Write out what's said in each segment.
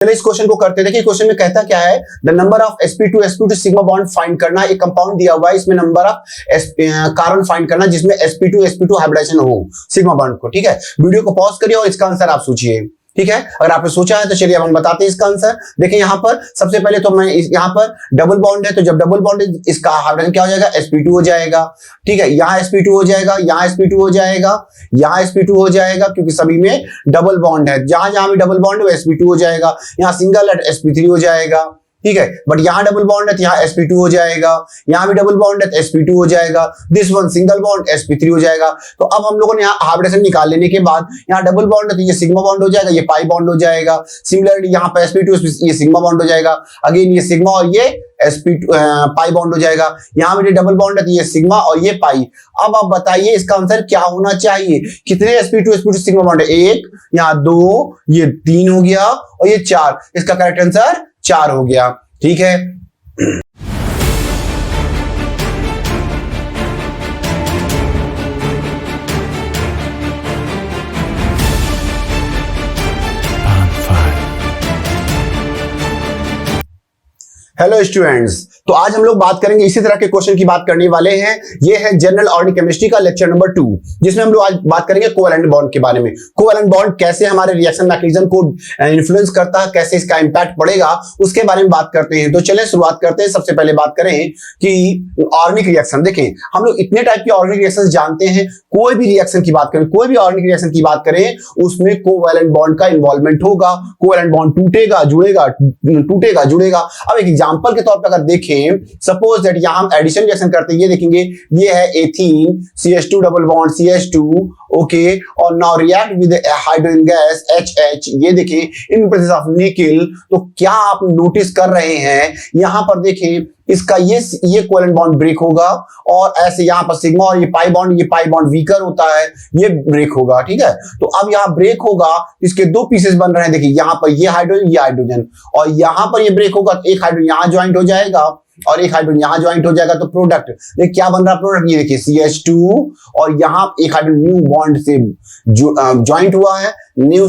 चलिए इस क्वेश्चन को करते हैं। देखिए क्वेश्चन में कहता क्या है, the number of sp2 sigma bond find करना। एक कंपाउंड दिया हुआ है, इसमें नंबर ऑफ कार्बन फाइंड करना जिसमें sp2 हाइब्रिडाइजेशन हो सिग्मा बॉन्ड को। ठीक है, वीडियो को पॉज करिए और इसका आंसर आप सोचिए। ठीक है, अगर आपने सोचा है तो चलिए अब हम बताते हैं इसका आंसर। देखिए यहाँ पर सबसे पहले तो मैं यहाँ पर डबल बॉन्ड है, तो जब डबल बॉन्ड है इसका हाइड्रोजन क्या हो जाएगा, sp2 हो जाएगा। ठीक है, यहाँ sp2 हो जाएगा, यहाँ sp2 हो जाएगा, यहाँ sp2 हो जाएगा, क्योंकि सभी में डबल बॉन्ड है। जहां जहां भी डबल बॉन्ड है sp2 हो जाएगा। यहाँ सिंगल है sp3 हो जाएगा। ठीक है, बट यहाँ डबल बॉन्ड है तो यहाँ sp2 हो जाएगा, यहाँ भी डबल बॉन्ड है तो sp2 हो जाएगा, this one single bond sp3 हो जाएगा। तो अब हम लोगों ने यहाँ हाइब्रिडेशन निकाल लेने के बाद यहाँ डबल बॉन्ड है तो ये सिग्मा बॉन्ड हो जाएगा, ये पाई बॉन्ड हो जाएगा। सिमिलरली यहाँ पर sp2 ये सिग्मा बॉन्ड हो जाएगा, अगेन ये सिग्मा और ये sp2 पाई बॉन्ड हो जाएगा। यहाँ भी डबल बॉन्ड है तो ये सिग्मा और ये पाई। अब आप बताइए इसका आंसर क्या होना चाहिए, कितने sp2 सिग्मा बॉन्ड है, एक, यहाँ दो, ये तीन हो गया और ये चार। इसका करेक्ट आंसर 4 हो गया। ठीक है, हेलो स्टूडेंट्स, तो आज हम लोग बात करेंगे इसी तरह के क्वेश्चन की बात करने वाले हैं। ये है जनरल ऑर्गेनिक केमिस्ट्री का लेक्चर नंबर 2, जिसमें हम लोग आज बात करेंगे कोवैलेंट बॉन्ड के बारे में। कोवैलेंट बॉन्ड कैसे हमारे रिएक्शन मैकेनिज्म को इन्फ्लुएंस करता है, कैसे इसका इंपैक्ट पड़ेगा, उसके बारे में बात करते हैं। तो चलिए शुरुआत करते हैं। सबसे पहले बात करें कि ऑर्गेनिक रिएक्शन। देखें हम लोग इतने टाइप के ऑर्गेनिक रिएक्शन जानते हैं। कोई भी रिएक्शन की बात करें, कोई भी ऑर्गेनिक रिएक्शन की बात करें, उसमें कोवैलेंट बॉन्ड का इन्वॉल्वमेंट होगा। कोवैलेंट बॉन्ड टूटेगा जुड़ेगा, टूटेगा जुड़ेगा। अब एक एग्जांपल के तौर पर अगर देखें, सपोज दैट यहां हम एडिशन रिएक्शन करते हैं, ये देखेंगे ये है ethene CH2 double bond CH2, okay, और now react with hydrogen gas HH, ये देखें इन प्रेजेंस ऑफ निकेल। तो क्या आप नोटिस कर रहे हैं, यहां पर देखें इसका ये कोवैलेंट बॉन्ड ब्रेक होगा और ऐसे यहां पर सिग्मा और ये पाई बॉन्ड वीकर होता है, ये ब्रेक होगा। ठीक है, तो अब यहां ब्रेक होगा, इसके दो पीसेस बन रहे हैं। देखिए यहां पर ये हाइड्रोजन और यहां पर ये ब्रेक होगा, एक हाइड्रोजन यहां ज्वाइंट हो जाएगा और एक हाइड्रोजन यहां ज्वाइंट हो जाएगा। तो प्रोडक्ट देखिए क्या बन रहा है, प्रोडक्ट ये देखिए CH2 और यहां एक हाइड्रोजन न्यू बॉन्ड से ज्वाइंट हुआ है, न्यू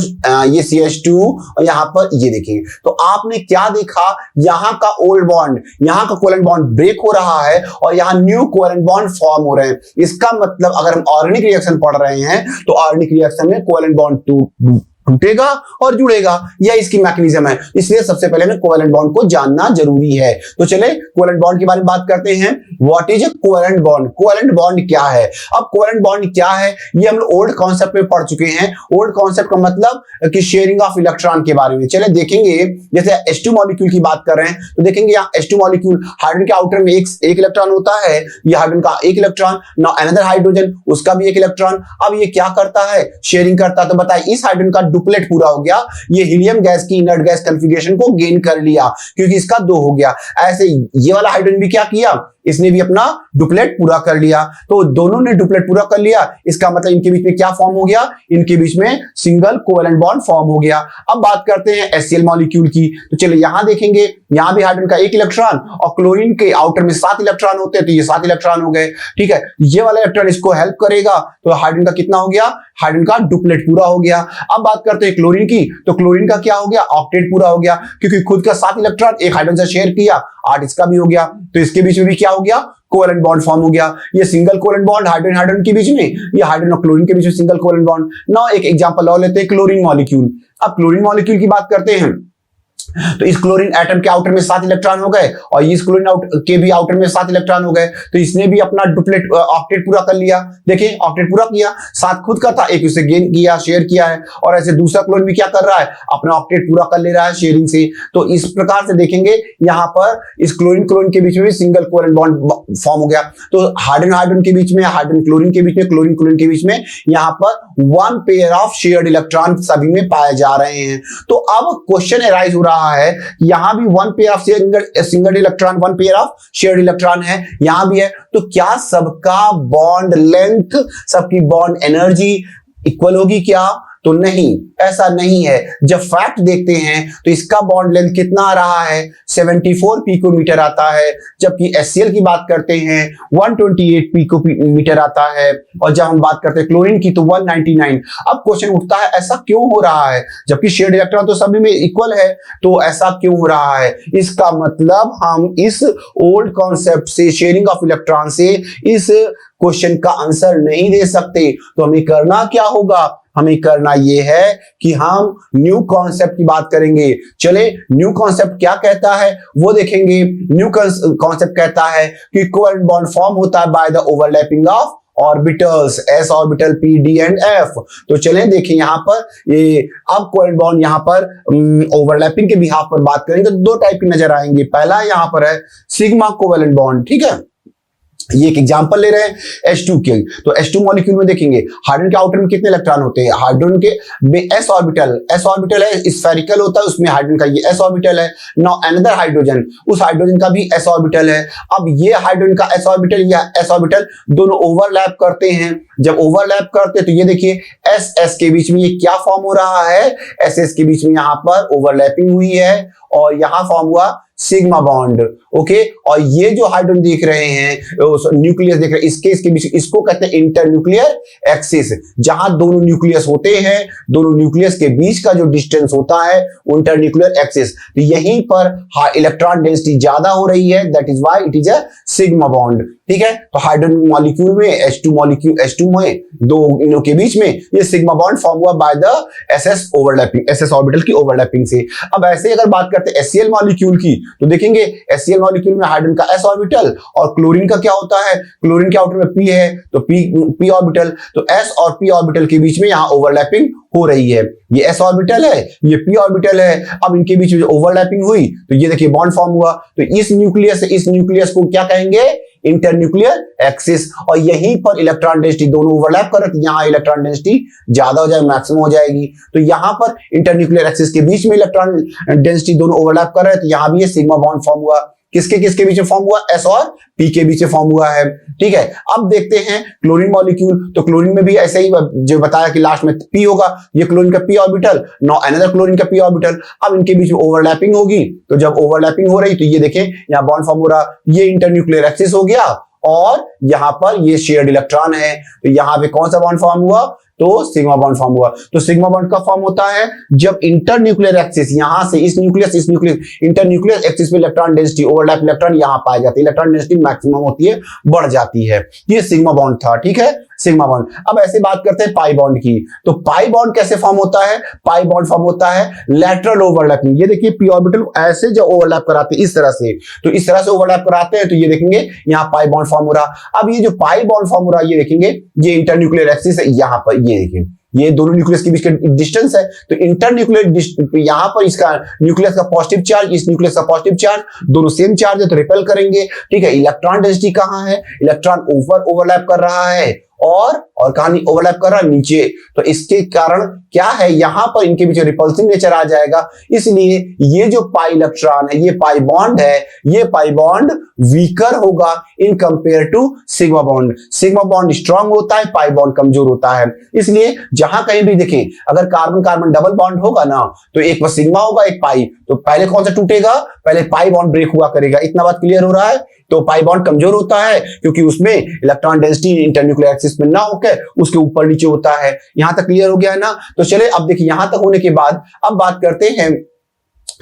ये CH2 और यहां पर ये देखिए। तो आपने क्या देखा, यहां का ओल्ड बॉन्ड, यहां का कोवैलेंट बॉन्ड ब्रेक हो रहा है और यहां न्यू कोवैलेंट बॉन्ड फॉर्म हो रहे हैं। इसका मतलब अगर हम ऑर्गेनिक रिएक्शन पढ़ रहे हैं तो ऑर्गेनिक रिएक्शन में कोवैलेंट बॉन्ड टूटेगा और जुड़ेगा, यह इसकी मैकेनिज्म है। इसलिए सबसे पहले हमें कोवैलेंट बॉन्ड को जानना जरूरी है। तो चले कोवैलेंट बॉन्ड के बारे में बात करते हैं। What is a covalent bond? Covalent bond क्या है? अब कोवैलेंट बॉन्ड क्या है, ये हम लोग ओल्ड कॉन्सेप्ट में पढ़ चुके हैं। ओल्ड कॉन्सेप्ट का मतलब कि शेयरिंग ऑफ इलेक्ट्रॉन के बारे में। चले देखेंगे, जैसे H2 मॉलिक्यूल की बात कर रहे हैं तो देखेंगे यहाँ H2 मॉलिक्यूल, हाइड्रोजन के आउटर में एक इलेक्ट्रॉन होता है, ये हाइड्रोजन का एक इलेक्ट्रॉन, नाउ अनदर हाइड्रोजन उसका भी एक इलेक्ट्रॉन। अब ये क्या करता है, शेयरिंग करता है। तो बताइए इस हाइड्रोजन का डुप्लेट पूरा हो गया, ये हीलियम गैस की इनर्ट गैस कॉन्फ़िगरेशन को गेन कर लिया क्योंकि इसका 2 हो गया। ऐसे ये वाला हाइड्रोजन भी क्या किया, इसने भी अपना डुप्लेट पूरा कर लिया। तो दोनों ने डुप्लेट पूरा कर लिया, इसका मतलब इनके बीच में क्या फॉर्म हो गया, इनके बीच में सिंगल कोवैलेंट बॉन्ड फॉर्म हो गया। अब बात करते हैं HCl मॉलिक्यूल की। तो चलिए यहां देखेंगे, यहां भी हाइड्रोजन का एक इलेक्ट्रॉन और क्लोरीन के आउटर में 7 इलेक्ट्रॉन होते हैं, तो ये 7 इलेक्ट्रॉन हो गए। ठीक है, ये वाला इलेक्ट्रॉन इसको हेल्प करेगा, तो हाइड्रोजन का कितना हो गया, हाइड्रोजन का डुप्लेट पूरा हो गया। अब बात करते हैं क्लोरीन की। तो क्लोरीन का क्या हो गया, ऑक्टेट पूरा हो गया, क्योंकि खुद का 7 इलेक्ट्रॉन एक हाइड्रोजन से शेयर किया, 8 इसका भी हो गया। तो इसके बीच में भी क्या हो गया, कोवैलेंट बॉन्ड फॉर्म हो गया। ये सिंगल कोवैलेंट बॉन्ड हाइड्रोजन के बीच में, ये हाइड्रोजन और क्लोरीन के बीच में सिंगल कोवैलेंट बॉन्ड। नाउ एक एग्जांपल और लेते हैं, क्लोरीन मॉलिक्यूल। अब क्लोरीन मॉलिक्यूल की बात करते हैं तो इस क्लोरीन एटम के आउटर में 7 इलेक्ट्रॉन हो गए और इस क्लोरीन के भी आउटर में 7 इलेक्ट्रॉन हो गए। तो इसने भी अपना डुप्लेट ऑक्टेट पूरा कर लिया। देखिए ऑक्टेट पूरा किया, 7 खुद का था, एक उसे गेन किया, शेयर किया है, और ऐसे दूसरा क्लोरीन भी क्या कर रहा है, अपना ऑक्टेट पूरा कर ले रहा है शेयरिंग से। तो इस प्रकार से देखेंगे यहां पर इस क्लोरीन के बीच में भी सिंगल कोवैलेंट बॉन्ड फॉर्म हो गया। तो हाइड्रोजन के बीच में, हाइड्रोजन क्लोरीन के बीच में, क्लोरीन के बीच में यहां पर 1 पेयर ऑफ शेयर्ड इलेक्ट्रॉन सभी में पाए जा रहे हैं। तो अब क्वेश्चन अराइज हो रहा है, यहां भी 1 pair of single electron, 1 pair of shared electron है, यहां भी है। तो क्या सबका बॉन्ड लेंथ, सबकी बॉन्ड एनर्जी इक्वल होगी क्या? तो नहीं, ऐसा नहीं है। जब फैक्ट देखते हैं तो इसका बॉन्ड लेंथ कितना आ रहा है, 74 पिकोमीटर आता है, जबकि HCl की बात करते हैं 128 पिकोमीटर आता है, और जब हम बात करते हैं क्लोरीन की तो 199। अब क्वेश्चन उठता है ऐसा क्यों हो रहा है, जबकि शेयर्ड इलेक्ट्रॉन तो सभी में इक्वल है, तो ऐसा क्यों हो रहा है? इसका मतलब हम इस ओल्ड कॉन्सेप्ट से, शेयरिंग ऑफ इलेक्ट्रॉन से, इस क्वेश्चन का आंसर नहीं दे सकते। तो हमें करना क्या होगा? हमें करना यह है कि हम न्यू कॉन्सेप्ट की बात करेंगे। चले, न्यू कॉन्सेप्ट क्या कहता है वो देखेंगे। न्यू कॉन्सेप्ट कहता है कि कोवेलेंट बॉन्ड फॉर्म होता है by the overlapping of orbitals, s orbital p d and f। तो चलें देखें यहां पर ये अब कोवेलेंट बॉन्ड यहां पर ओवरलैपिंग के बिहाफ पर बात करेंगे तो दो टाइप की नजर आएंगे। पहला यहां पर है सिग्मा कोवेलेंट बॉन्ड, ठीक है। ये एक एग्जांपल ले रहे हैं H2 के, तो H2 मॉलिक्यूल में देखेंगे हाइड्रोजन के आउटर में कितने इलेक्ट्रॉन होते हैं, हाइड्रोजन के s ऑर्बिटल है, स्फेरिकल होता है, उसमें हाइड्रोजन का ये s ऑर्बिटल है। नाउ अनदर हाइड्रोजन, उस हाइड्रोजन का भी s ऑर्बिटल है। अब ये हाइड्रोजन का s ऑर्बिटल या s ऑर्बिटल दोनों ओवरलैप करते हैं। जब ओवरलैप करते हैं तो ये देखिए s के बीच में ये क्या फॉर्म हो रहा है, s के बीच में यहां पर ओवरलैपिंग हुई है और यहां फॉर्म हुआ सिग्मा बॉन्ड, ओके। और ये जो हाइड्रोजन देख रहे हैं, न्यूक्लियस देख रहे हैं, इसके बीच, इसको कहते हैं इंटरन्यूक्लियर एक्सिस। जहां दोनों न्यूक्लियस होते हैं, दोनों न्यूक्लियस के बीच का जो डिस्टेंस होता है इंटरन्यूक्लियर एक्सिस, तो यहीं पर इलेक्ट्रॉन डेंसिटी ज्यादा हो रही है, that is why it is a sigma bond, ठीक है। तो हाइड्रोजन मॉलिक्यूल में H2 में दो इनों के बीच में ये सिग्मा बॉन्ड फॉर्म हुआ बाय द s ऑर्बिटल की ओवरलैपिंग से। अब ऐसे अगर बात करते हैं HCl मॉलिक्यूल की तो देखेंगे HCl मॉलिक्यूल में हाइड्रोजन का s ऑर्बिटल और क्लोरीन का क्या होता है, क्लोरीन के आउटर में p है तो p ऑर्बिटल, तो s और p ऑर्बिटल के बीच में यहां ओवरलैपिंग हो रही है। ये s ऑर्बिटल है, ये p ऑर्बिटल है। अब इनके बीच में ओवरलैपिंग हुई तो ये देखिए बॉन्ड फॉर्म हुआ। तो इस न्यूक्लियस से इस न्यूक्लियस को क्या कहेंगे, इंटरन्यूक्लियर एक्सिस। और यहीं पर इलेक्ट्रॉन डेंसिटी दोनों ओवरलैप कर रहे थे, यहां इलेक्ट्रॉन डेंसिटी ज्यादा हो जाए, मैक्सिमम हो जाएगी। तो यहां पर इंटरन्यूक्लियर एक्सिस के बीच में इलेक्ट्रॉन डेंसिटी दोनों ओवरलैप कर रहे थे, यहां भी ये सिग्मा बॉन्ड फॉर्म हुआ। किसके बीच में फॉर्म हुआ, s और p के बीच में फॉर्म हुआ है, ठीक है। अब देखते हैं क्लोरीन मॉलिक्यूल, तो क्लोरीन में भी ऐसे ही जो बताया कि लास्ट में p होगा, ये क्लोरीन का p orbital, no another chlorine का p ऑर्बिटल। अब इनके बीच में ओवरलैपिंग होगी, तो जब ओवरलैपिंग हो रही तो ये देखें यहां बॉन्ड फॉर्म हो रहा, ये इंटरन्यूक्लियर एक्सिस हो गया और यहां पर ये शेयर्ड इलेक्ट्रॉन है, तो यहां पे कौन सा बॉन्ड फॉर्म हुआ, तो सिग्मा बॉन्ड फॉर्म हुआ। तो सिग्मा बॉन्ड कब फॉर्म होता है, जब इंटरन्यूक्लियर एक्सिस, यहां से इस न्यूक्लियस इंटरन्यूक्लियर एक्सिस पे इलेक्ट्रॉन डेंसिटी, ओवरलैप इलेक्ट्रॉन यहां पाई जाती है, इलेक्ट्रॉन डेंसिटी मैक्सिमम होती है, बढ़ जाती है। ये सिग्मा बॉन्ड था, ठीक है, सिग्मा बॉन्ड। अब ऐसे बात करते हैं पाई बॉन्ड की, तो पाई बॉन्ड कैसे फॉर्म होता है, पाई बॉन्ड फॉर्म होता है लैटरल ओवरलैपिंग। ये देखिए p ऑर्बिटल ऐसे जो ओवरलैप कराते हैं इस तरह से, तो इस तरह से ओवरलैप कराते हैं तो ये देखेंगे यहाँ पाई बॉन्ड फॉर्म हो रहा। अब ये जो पाई बॉन्ड फॉर्म हो रहा है ये देखेंगे, ये इंटरन्यूक्लियर एक्सिस है, यहाँ पर ये देखिए ये दोनों न्यूक्लियस के बीच का डिस्टेंस है, तो इंटरन्यूक्लियर यहां पर इसका न्यूक्लियस का पॉजिटिव चार्ज, इस न्यूक्लियस का पॉजिटिव चार्ज, दोनों सेम चार्ज है तो रिपेल करेंगे, ठीक है। इलेक्ट्रॉन डेंसिटी कहां है, इलेक्ट्रॉन ऊपर ओवरलैप कर रहा है और कहानी ओवरलैप कर रहा है नीचे, तो इसके कारण क्या है, यहां पर इनके बीच रिपल्सिव नेचर आ जाएगा। इसलिए ये जो पाई इलेक्ट्रॉन है, ये पाई बॉन्ड है, ये पाई बॉन्ड वीकर होगा in compare to sigma bond. Sigma bond strong होता है, पाई बॉन्ड कमजोर होता है। इसलिए जहां कहीं भी देखें अगर कार्बन कार्बन डबल बॉन्ड होगा ना, तो एक बस सिग्मा होगा एक पाई, तो पहले कौन सा टूटेगा, पहले पाई बॉन्ड ब्रेक हुआ करेगा। इतना बात क्लियर हो रहा है। तो पाई बॉन्ड कमजोर होता है क्योंकि उसमें इलेक्ट्रॉन डेंसिटी इंटरन्यूक्लियर एक्सिस में ना होकर उसके ऊपर नीचे होता है। यहां तक क्लियर हो गया है ना। तो चले अब देखिए यहां तक होने के बाद अब बात करते हैं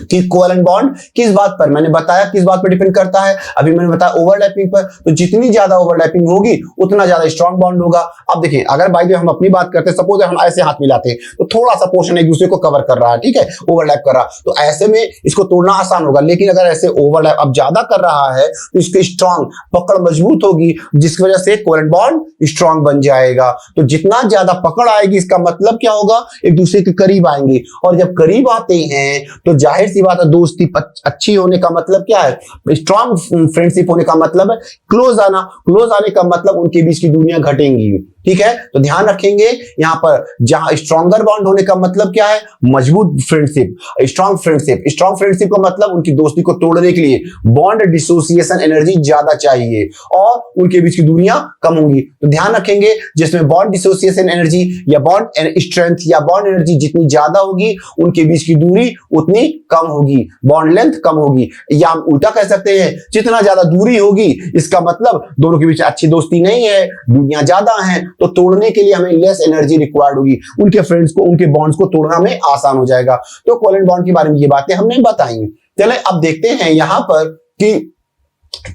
कि कोवेलेंट बॉन्ड किस बात पर, मैंने बताया किस बात पर डिपेंड करता है, अभी मैंने बताया ओवरलैपिंग पर। तो जितनी ज्यादा ओवरलैपिंग होगी उतना ज्यादा स्ट्रांग बॉन्ड होगा। अब देखिए अगर बाय द वे हम अपनी बात करते हैं, सपोज हम ऐसे हाथ मिलाते हैं तो थोड़ा सा पोर्शन एक दूसरे को कवर कर रहा है, ठीक है, ओवरलैप कर रहा, तो ऐसे में इसको तोड़ना आसान होगा। लेकिन अगर ऐसे ओवरलैप अब ज्यादा कर रहा है तो इसकी स्ट्रांग पकड़ मजबूत होगी, जिसकी वजह से कोवेलेंट बॉन्ड स्ट्रांग बन जाएगा। तो जितना ज्यादा पकड़ आएगी इसका मतलब क्या होगा, एक दूसरे के करीब आएंगे, और जब करीब आते हैं तो जाहिर सी बात है दोस्ती अच्छी होने का मतलब क्या है, स्ट्रांग फ्रेंडशिप होने का मतलब है क्लोज आना। क्लोज आने का मतलब उनके बीच की दूरियां घटेंगी। ठीक है, तो ध्यान रखेंगे यहां पर जहां स्ट्रॉन्गर बॉन्ड होने का मतलब क्या है, मजबूत friendship, strong friendship. Strong friendship का मतलब उनकी दोस्ती को तोड़ने के लिए बॉन्ड डिसोसिएशन एनर्जी ज्यादा चाहिए और उनके बीच की दूरियां कम होंगी। तो ध्यान रखेंगे जिसमें बॉन्ड डिसोसिएशन एनर्जी या बॉन्ड स्ट्रेंथ या बॉन्ड एनर्जी जितनी ज्यादा होगी उनके बीच की दूरी उतनी कम होगी, बॉन्ड लेंथ कम होगी। या हम उल्टा कह सकते हैं जितना ज्यादा दूरी होगी इसका मतलब दोनों के बीच अच्छी दोस्ती नहीं है, दूरियां ज्यादा हैं, तो तोड़ने के लिए हमें लेस एनर्जी रिक्वायर्ड होगी, उनके फ्रेंड्स को, उनके बॉन्ड्स को तोड़ना में आसान हो जाएगा। तो कोवेलेंट बॉन्ड के बारे में ये बातें हमने बताई। चले अब देखते हैं यहां पर कि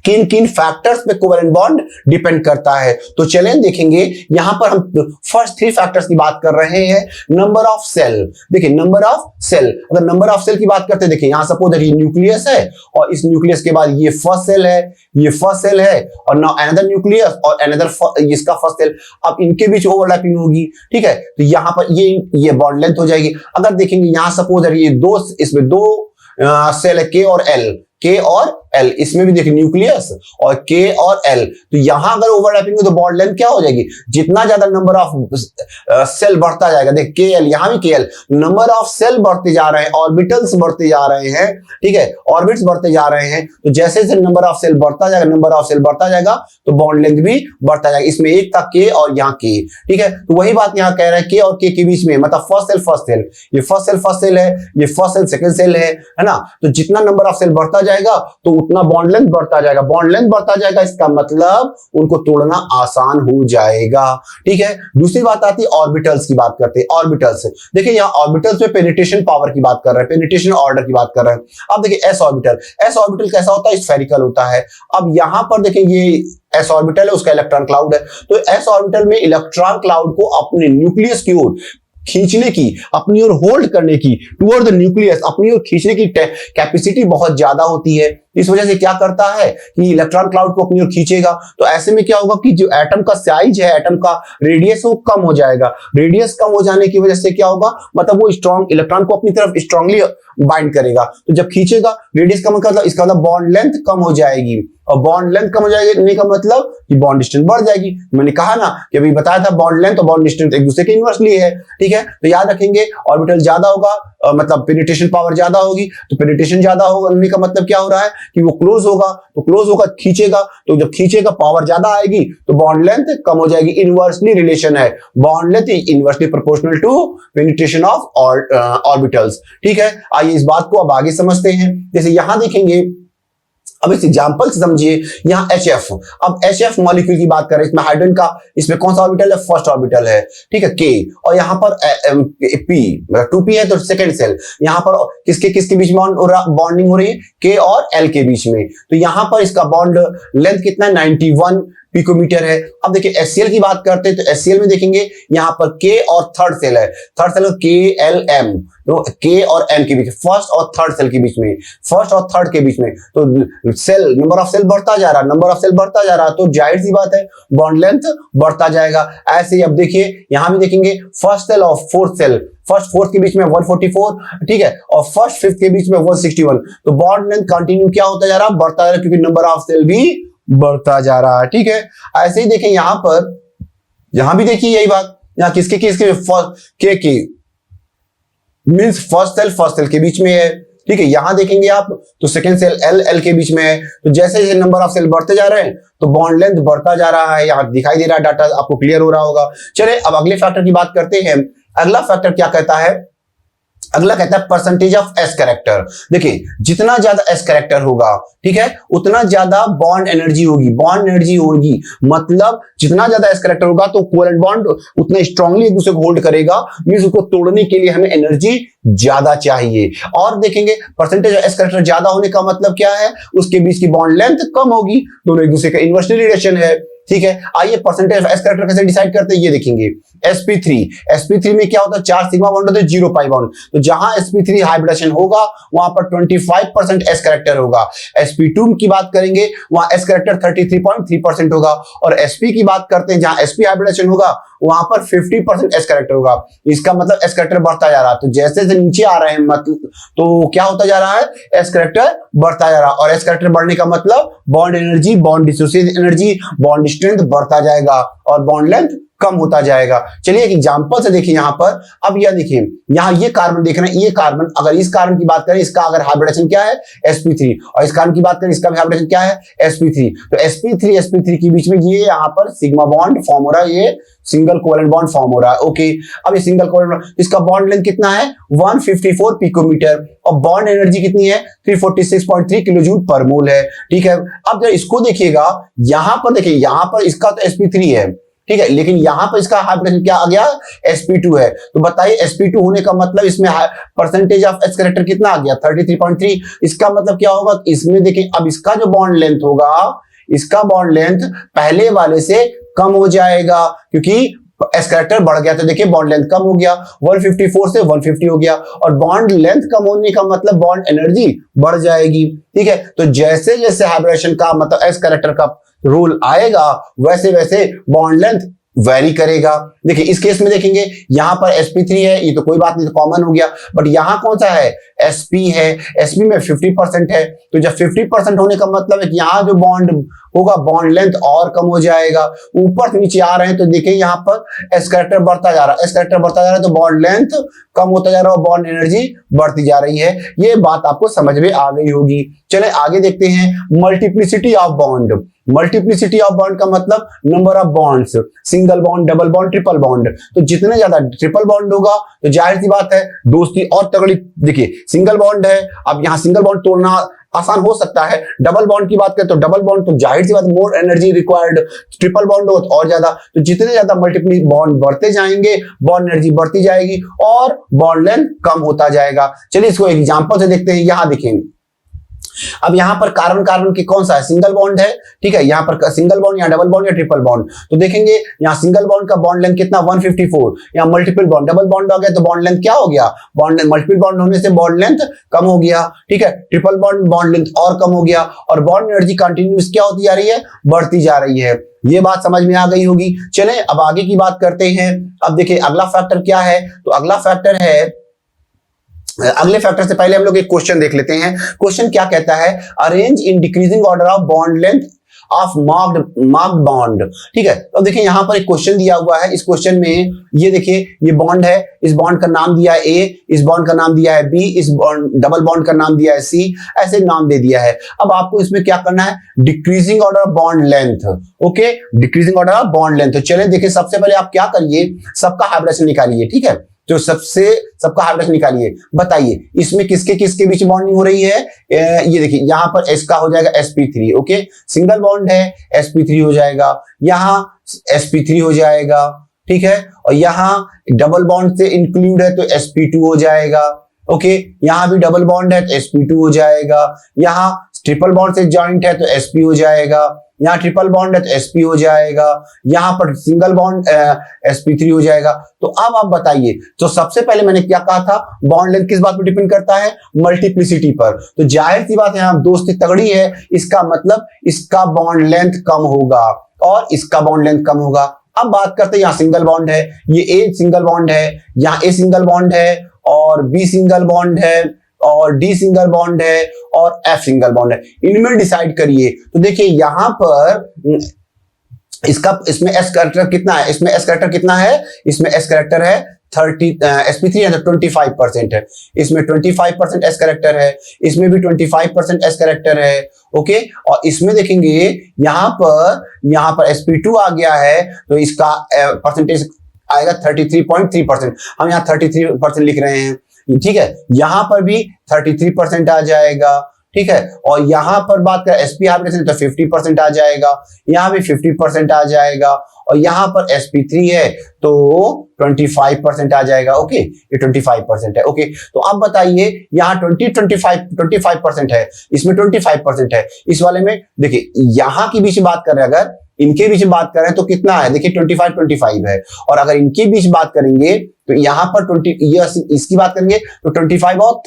किन किन फैक्टर्स पे कोवेलेंट बॉन्ड डिपेंड करता है। तो चलें देखेंगे यहां पर हम फर्स्ट 3 फैक्टर्स की बात कर रहे हैं। नंबर ऑफ सेल, देखिए नंबर ऑफ सेल, अगर नंबर ऑफ सेल की बात करते हैं, देखिए यहां सपोज ये न्यूक्लियस है और इस न्यूक्लियस के बाद ये फर्स्ट सेल है, ये फर्स्ट सेल है और नाउ अनदर न्यूक्लियस और अनदर इसका फर्स्ट सेल। अब इनके बीच ओवरलैपिंग होगी, ठीक है, तो यहां पर ये बॉन्ड लेंथ हो जाएगी। अगर देखेंगे यहां सपोज ये दो, इसमें 2 सेल है के और एल, के और एल, इसमें भी देखिए न्यूक्लियस और के और एल, तो यहां अगर ओवरलैपिंग हो तो बॉन्ड लेंथ क्या हो जाएगी, जितना ज्यादा नंबर ऑफ सेल बढ़ता जाएगा, देख के एल, यहां भी के एल, नंबर ऑफ सेल बढ़ते जा रहे हैं, ऑर्बिटल्स बढ़ते जा रहे हैं, ठीक है, ऑर्बिट्स बढ़ते जा रहे हैं, तो जैसे जैसे नंबर ऑफ सेल बढ़ता जाएगा, नंबर ऑफ सेल बढ़ता जाएगा तो बॉन्ड लेंथ भी बढ़ता जाएगा। इसमें एक था के और यहाँ के, ठीक है, तो वही बात यहां कह रहे हैं के और के बीच में, मतलब फर्स्ट सेल, ये फर्स्ट सेल है, ये फर्स्ट सेल सेकंड सेल है ना, तो जितना नंबर ऑफ सेल बढ़ता जाएगा तो उतना बॉन्ड लेंथ बढ़ता जाएगा, बॉन्ड लेंथ बढ़ता जाएगा, इसका मतलब उनको तोड़ना आसान हो जाएगा, ठीक है। दूसरी बात आती है ऑर्बिटल्स की, बात करते हैं ऑर्बिटल्स। देखिए यहाँ ऑर्बिटल्स में पेनिट्रेशन पावर की बात कर रहे हैं, पेनिट्रेशन ऑर्डर की बात कर रहे हैं। अब देखिए एस ऑर्बिटल कैसा होता है, स्फेरिकल होता है। अब यहां पर देखिए ये एस ऑर्बिटल है, उसका इलेक्ट्रॉन क्लाउड है, तो एस ऑर्बिटल में इलेक्ट्रॉन क्लाउड को अपने न्यूक्लियस की ओर खींचने की, अपनी ओर होल्ड करने की, टुवर्ड द न्यूक्लियस अपनी ओर खींचने की कैपेसिटी बहुत ज्यादा होती है। इस वजह से क्या करता है कि इलेक्ट्रॉन क्लाउड को अपनी ओर खींचेगा, तो ऐसे में क्या होगा कि जो एटम का साइज है, एटम का रेडियस वो कम हो जाएगा। रेडियस कम हो जाने की वजह से क्या होगा, मतलब वो स्ट्रॉन्ग इलेक्ट्रॉन को अपनी तरफ स्ट्रांगली बाइंड करेगा, तो जब खींचेगा रेडियस कम, मतलब इसका मतलब बॉन्ड लेंथ कम हो जाएगी, और बॉन्ड लेंथ कम हो जाएगी का मतलब कि बॉन्ड डिस्टेंस बढ़ जाएगी। मैंने कहा ना कि अभी बताया था बॉन्ड लेंथ और बॉन्ड डिस्टेंस एक दूसरे के इनवर्सली है, ठीक है, तो याद रखेंगे ऑर्बिटल ज्यादा होगा, मतलब पेनिट्रेशन पावर ज्यादा होगी, तो पेनिट्रेशन ज्यादा होने का मतलब क्या हो रहा है कि वो क्लोज होगा, तो क्लोज होगा खींचेगा, तो जब खींचेगा पावर ज्यादा आएगी तो बॉन्ड लेंथ कम हो जाएगी। इनवर्सली रिलेशन है, bond length inversely proportional to penetration of orbitals, ठीक है। आइए इस बात को अब आगे समझते हैं। जैसे यहां देखेंगे, अब इस एग्जांपल से समझिए, यहाँ HF, अब HF मॉलिक्यूल की बात करें, इसमें हाइड्रोजन का, इसमें कौन सा ऑर्बिटल है, फर्स्ट ऑर्बिटल है, ठीक है, K, और यहाँ पर P, 2P है तो सेकंड सेल। यहाँ पर किसके किसके बीच में बॉन्डिंग हो रही है, K और L के बीच में, तो यहाँ पर इसका बॉन्ड लेंथ कितना है, 91 पिकोमीटर है। अब देखिए HCl की बात करते हैं, तो HCl में देखेंगे यहाँ पर K और थर्ड सेल है, थर्ड सेल KLM, तो K और M के बीच, फर्स्ट और थर्ड सेल के बीच में, फर्स्ट और थर्ड के बीच में, तो सेल नंबर ऑफ सेल बढ़ता जा रहा, नंबर ऑफ सेल बढ़ता जा रहा, तो जाहिर सी बात है बॉन्ड लेंथ बढ़ता जाएगा। ऐसे ही अब देखिए यहां भी देखेंगे फर्स्ट सेल और फोर्थ सेल, फर्स्ट फोर्थ के बीच में 144, ठीक है, और फर्स्ट फिफ्थ के बीच में 161, तो बॉन्ड लेंथ कंटिन्यू क्या होता जा रहा, बढ़ता जा रहा, क्योंकि नंबर ऑफ सेल भी बढ़ता जा रहा है, ठीक है। ऐसे ही देखें यहां पर, यहां भी देखिए यही बात, यहां किसके के मींस फर्स्ट सेल के बीच में है, ठीक है। यहां देखेंगे आप तो सेकंड सेल एल के बीच में है, तो जैसे जैसे नंबर ऑफ सेल बढ़ते जा रहे हैं तो बॉन्ड लेंथ बढ़ता जा रहा है। यहां दिखाई दे रहा है, डाटा आपको क्लियर हो रहा होगा। चलिए अब अगले फैक्टर की बात करते हैं। अगला फैक्टर क्या कहता है, अगला कहता है परसेंटेज ऑफ एस कैरेक्टर। देखिए जितना ज्यादा एस कैरेक्टर होगा, ठीक है, उतना ज्यादा बॉन्ड एनर्जी होगी, बॉन्ड एनर्जी होगी, मतलब जितना ज्यादा एस कैरेक्टर होगा तो कोवेलेंट बॉन्ड उतना स्ट्रांगली एक दूसरे को होल्ड करेगा, मींस उसको तोड़ने के लिए हमें एनर्जी ज्यादा चाहिए। और देखेंगे परसेंटेज ऑफ एस कैरेक्टर ज्यादा होने का मतलब क्या है, उसके बीच की बॉन्ड लेंथ कम होगी, दोनों एक दूसरे का इनवर्सली रिलेशन है, ठीक है। आइए परसेंटेज ऑफ एस कैरेक्टर कैसे डिसाइड करते हैं, ये देखेंगे। sp3 में क्या होता है, 4 सिग्मा बॉन्ड होता है, 0 पाई बॉन्ड, तो जहां sp3 हाइब्रिडेशन होगा वहां पर 25% एस कैरेक्टर होगा। sp2 की बात करेंगे वहां एस कैरेक्टर 33.3% होगा, और sp की बात करते हैं जहां sp हाइब्रिडेशन होगा वहां पर 50% एस कैरेक्टर होगा। इसका मतलब एस कैरेक्टर बढ़ता जा रहा है, तो जैसे जैसे नीचे आ रहे हैं मतलब तो क्या होता जा रहा है, एस कैरेक्टर बढ़ता जा रहा है, और एस कैरेक्टर बढ़ने का मतलब bond energy, bond dissociation energy, bond strength बढ़ता जाएगा और बॉन्ड लेंथ कम होता जाएगा। चलिए एक एग्जांपल से देखिए यहाँ पर। अब यह देखिए यहाँ ये कार्बन देख रहे हैं, ये कार्बन, अगर इस कार्बन की बात करें, इसका अगर हाइब्रिडेशन क्या है sp3, और इस कार्बन की बात करें, इसका भी हाइब्रिडेशन क्या है sp3। तो sp3 के बीच में ये यहाँ पर सिग्मा बॉन्ड फॉर्म हो रहा है, ये सिंगल कोवेलेंट बॉन्ड फॉर्म हो रहा है। ओके, अब ये सिंगल कोवेलेंट, इसका बॉन्ड लेंथ कितना है 154 पिकोमीटर, और बॉन्ड एनर्जी कितनी है 346.3 किलो जूल पर मोल है। ठीक है, अब जब इसको देखिएगा, यहां पर देखिए, यहां पर इसका तो sp3 है, ठीक है, लेकिन यहां पर इसका हाइब्रिडेशन क्या आ गया sp2 है। तो बताइए sp2 होने का मतलब इसमें परसेंटेज ऑफ एस कैरेक्टर कितना आ गया 33.3। इसका मतलब क्या होगा, इसमें देखिए अब इसका जो बॉन्ड लेंथ होगा, इसका बॉन्ड लेंथ पहले वाले से कम हो जाएगा, क्योंकि एस कैरेक्टर बढ़ गया, तो देखिए बॉन्ड लेंथ कम हो गया, 154 से 150 हो गया, और बॉन्ड लेंथ कम होने का मतलब बॉन्ड एनर्जी बढ़ जाएगी। ठीक है, तो जैसे जैसे हाइब्रिडेशन का मतलब एस कैरेक्टर का रूल आएगा, वैसे वैसे बॉन्ड लेंथ वेरी करेगा। देखिए इस केस में देखेंगे, यहां पर sp3 है, ये तो कोई बात नहीं, तो कॉमन हो गया, बट यहां कौन सा है sp है, sp में 50% है, तो जब 50% होने का मतलब है कि यहां जो बॉन्ड होगा, बॉन्ड लेंथ और कम हो जाएगा। ऊपर से नीचे आ रहे हैं तो देखिए यहां पर एस कैरेक्टर बढ़ता जा रहा है, एस कैरेक्टर बढ़ता जा रहा है, तो बॉन्ड लेंथ कम होता जा रहा है और बॉन्ड एनर्जी बढ़ती जा रही है। ये बात आपको समझ में आ गई होगी। चले आगे देखते हैं multiplicity of bond. Multiplicity of bond का मतलब number of bonds, single bond, double bond, triple bond. तो जितने ज्यादा ट्रिपल बॉन्ड होगा तो जाहिर सी बात है दोस्ती और तगड़ी। देखिए सिंगल बॉन्ड है, अब यहां सिंगल बॉन्ड तोड़ना आसान हो सकता है। डबल बॉन्ड की बात करें तो डबल बॉन्ड तो जाहिर सी बात more energy required, triple bond हो तो और ज्यादा। तो जितने ज्यादा मल्टीपल बॉन्ड बढ़ते जाएंगे, बॉन्ड एनर्जी बढ़ती जाएगी और बॉन्ड लेंथ कम होता जाएगा। चलिए इसको एग्जांपल से देखते हैं। यहां देखेंगे, अब यहां पर कार्बन कार्बन की कौन सा है, सिंगल बॉन्ड है, ठीक है, यहां पर सिंगल बॉन्ड या डबल बॉन्ड या ट्रिपल बॉन्ड। तो देखेंगे यहां सिंगल बॉन्ड का बॉन्ड लेंथ कितना 154, यहां मल्टीपल बॉन्ड, डबल बॉन्ड हो गया तो बॉन्ड लेंथ क्या हो गया, बॉन्ड मल्टीपल बॉन्ड होने से बॉन्ड लेंथ कम हो गया। ठीक है, ट्रिपल बॉन्ड लेंथ और कम हो गया, और बॉन्ड एनर्जी कंटिन्यूस क्या होती जा रही है, बढ़ती जा रही है। ये बात समझ में आ गई होगी। चलें अब आगे की बात करते हैं। अब देखिए अगला फैक्टर क्या है, तो अगला फैक्टर है, अगले फैक्टर से पहले हम लोग एक क्वेश्चन देख लेते हैं। क्वेश्चन क्या कहता है, arrange in decreasing order of bond length of marked bond. ठीक है, तो देखिए यहां पर एक क्वेश्चन दिया हुआ है। इस क्वेश्चन में ये देखिए ये बॉन्ड है, इस बॉन्ड का नाम दिया है ए, इस बॉन्ड का नाम दिया है बी, इस डबल बॉन्ड का नाम दिया है सी, ऐसे नाम दे दिया है। अब आपको इसमें क्या करना है, decreasing order of bond length. Okay, decreasing order of bond length. तो चलिए देखिए सबसे पहले आप क्या करिए, सबका हाइब्रिडेशन निकालिए। ठीक है, तो सबका हाइब्रिडेशन निकालिए, बताइए इसमें किसके किसके बीच बॉन्डिंग हो रही है। ये देखिए यहां पर एस का हो जाएगा sp3, ओके, सिंगल बॉन्ड है sp3 हो जाएगा, यहां sp3 हो जाएगा, ठीक है, और यहां डबल बॉन्ड से इंक्लूड है तो sp2 हो जाएगा, ओके, यहां भी डबल बॉन्ड है तो sp2 हो जाएगा, यहां ट्रिपल बॉन्ड से जॉइंट है तो sp हो जाएगा, यहाँ ट्रिपल बॉन्ड है तो sp हो जाएगा, यहाँ पर सिंगल बॉन्ड sp3 हो जाएगा। तो अब आप बताइए, तो सबसे पहले मैंने क्या कहा था, बॉन्ड लेंथ किस बात पर डिपेंड करता है, मल्टीप्लिसिटी पर। तो जाहिर सी बात है यहाँ दोस्ती तगड़ी है, इसका मतलब इसका बॉन्ड लेंथ कम होगा और इसका बॉन्ड लेंथ कम होगा। अब बात करते हैं, यहाँ सिंगल बॉन्ड है, ये ए सिंगल बॉन्ड है, यहाँ ए सिंगल बॉन्ड है और बी सिंगल बॉन्ड है और डी सिंगल बॉन्ड है और एफ सिंगल बॉन्ड है। इनमें डिसाइड करिए। तो देखिए यहां पर इसमें एस कैरेक्टर कितना है, इसमें एस कैरेक्टर कितना है, इसमें एस कैरेक्टर है 30, sp3 है तो 25% है, इसमें 25% एस कैरेक्टर है, इसमें भी 25% एस कैरेक्टर है, ओके, और इसमें देखेंगे यहां पर sp2 आ गया है तो इसका परसेंटेज आएगा 33.3%। हम यहाँ 33% लिख रहे हैं, ठीक है, यहां पर भी 33% आ जाएगा, ठीक है, और यहां पर बात करें sp हाइब्रिडेशन तो 50% आ जाएगा, यहां भी 50% आ जाएगा, और यहां पर sp3 है तो 25% आ जाएगा, ओके, ये 25% है, ओके। तो अब बताइए यहाँ 25% है, इसमें 25% है, इस वाले में देखिए यहां की बीच बात कर रहे हैं, अगर इनके बीच बात करें तो कितना है, देखिए 25 है, और अगर इनके बीच बात करेंगे तो यहाँ पर 20 इसकी बात करेंगे तो 25 और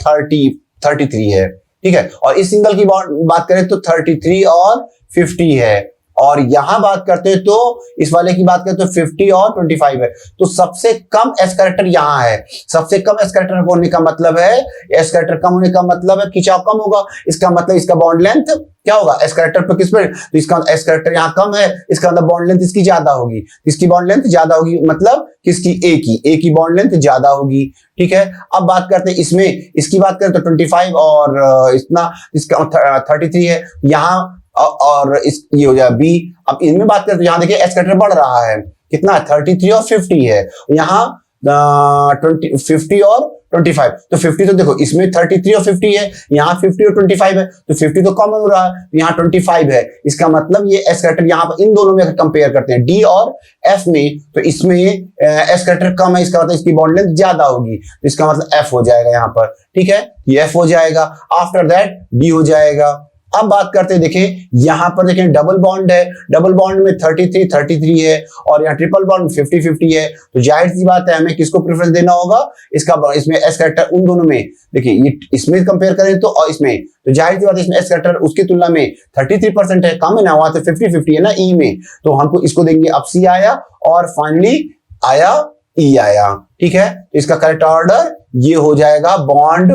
33 है, ठीक है, और इस सिंगल की बात करें तो 33 और 50 है, और यहां बात करते हैं तो इस वाले की बात करते तो 50 और 25 है। तो सबसे कम एस कैरेक्टर यहां है। सबसे कम एस कैरेक्टर होने का मतलब है, एस कैरेक्टर कम होने का मतलब है खिंचाव कम होगा। इसका मतलब इसका बॉन्ड लेंथ क्या होगा, एस कैरेक्टर पर किस पर, तो इसका एस कैरेक्टर यहां कम है, इसका मतलब बॉन्ड लेंथ इसकी ज्यादा होगी। इसकी बॉन्ड लेंथ ज्यादा होगी मतलब किसकी, ए की बॉन्ड लेंथ ज्यादा होगी। ठीक है, अब बात करते हैं इसमें, इसकी बात करें तो 25 और इतना इसका 33 है यहाँ, और इस ये हो जाए बी। अब इनमें बात करें तो यहाँ देखिए एस कैरेक्टर बढ़ रहा है, कितना 33 और 50 है, यहाँ 50 और 25। तो 50 तो देखो इसमें 33 और 50 है, यहाँ 50 और 25 है, तो 50 तो कॉमन हो रहा है, तो यहाँ 25 है। इसका मतलब ये एस कैरेक्टर यहाँ पर इन दोनों में अगर कंपेयर करते हैं डी और एफ में, तो इसमें एस कैरेक्टर कम है, इसका मतलब इसकी बॉन्ड लेंथ ज्यादा होगी, तो इसका मतलब एफ हो जाएगा यहाँ पर। ठीक है, ये एफ हो जाएगा। आफ्टर दैट डी हो जाएगा। अब बात करते हैं, देखें यहां पर देखें डबल बॉन्ड है, डबल बॉन्ड में 33 है और यहाँ ट्रिपल बॉन्ड 50 है। तो जाहिर सी बात है हमें किसको प्रेफरेंस देना होगा, इसका इसमें एस कैरेक्टर उन दोनों में, देखिए ये इसमें कंपेयर करें तो और इसमें, तो जाहिर सी बात है इसमें एस कैरेक्टर उसकी तुलना में 33% है, कम है ना, वहां से 50 है ना ई में, तो हमको इसको देंगे। अब सी आया और फाइनली आया ई आया। ठीक है, तो इसका करेक्ट ऑर्डर ये हो जाएगा। बॉन्ड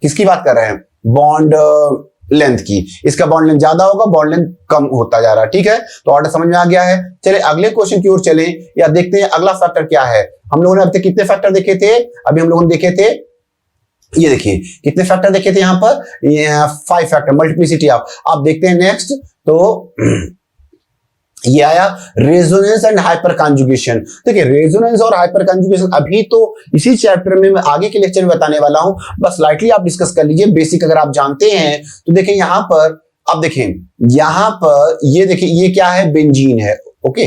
किसकी बात कर रहे हैं, बॉन्ड लेंथ की, इसका बॉन्ड लेंथ ज्यादा होगा, बॉन्ड लेंथ कम होता जा रहा है। ठीक है, तो ऑर्डर समझ में आ गया है। चलिए अगले क्वेश्चन की ओर चलें, या देखते हैं अगला फैक्टर क्या है। हम लोगों ने अब तक कितने फैक्टर देखे थे, अभी हम लोगों ने देखे थे, ये देखिए कितने फैक्टर देखे थे यहाँ पर, 5 फैक्टर मल्टीप्लिसिटी। आप देखते हैं नेक्स्ट, तो ये आया रेजोनेंस एंड हाइपर कॉन्जुगेशन। देखिए रेजोनेंस और हाइपर कॉन्जुगेशन अभी तो इसी चैप्टर में मैं आगे के लेक्चर में बताने वाला हूं, बस लाइटली आप डिस्कस कर लीजिए। बेसिक अगर आप जानते हैं तो देखें यहां पर, अब देखें यहां पर ये देखिए ये क्या है, बेंजीन है। ओके,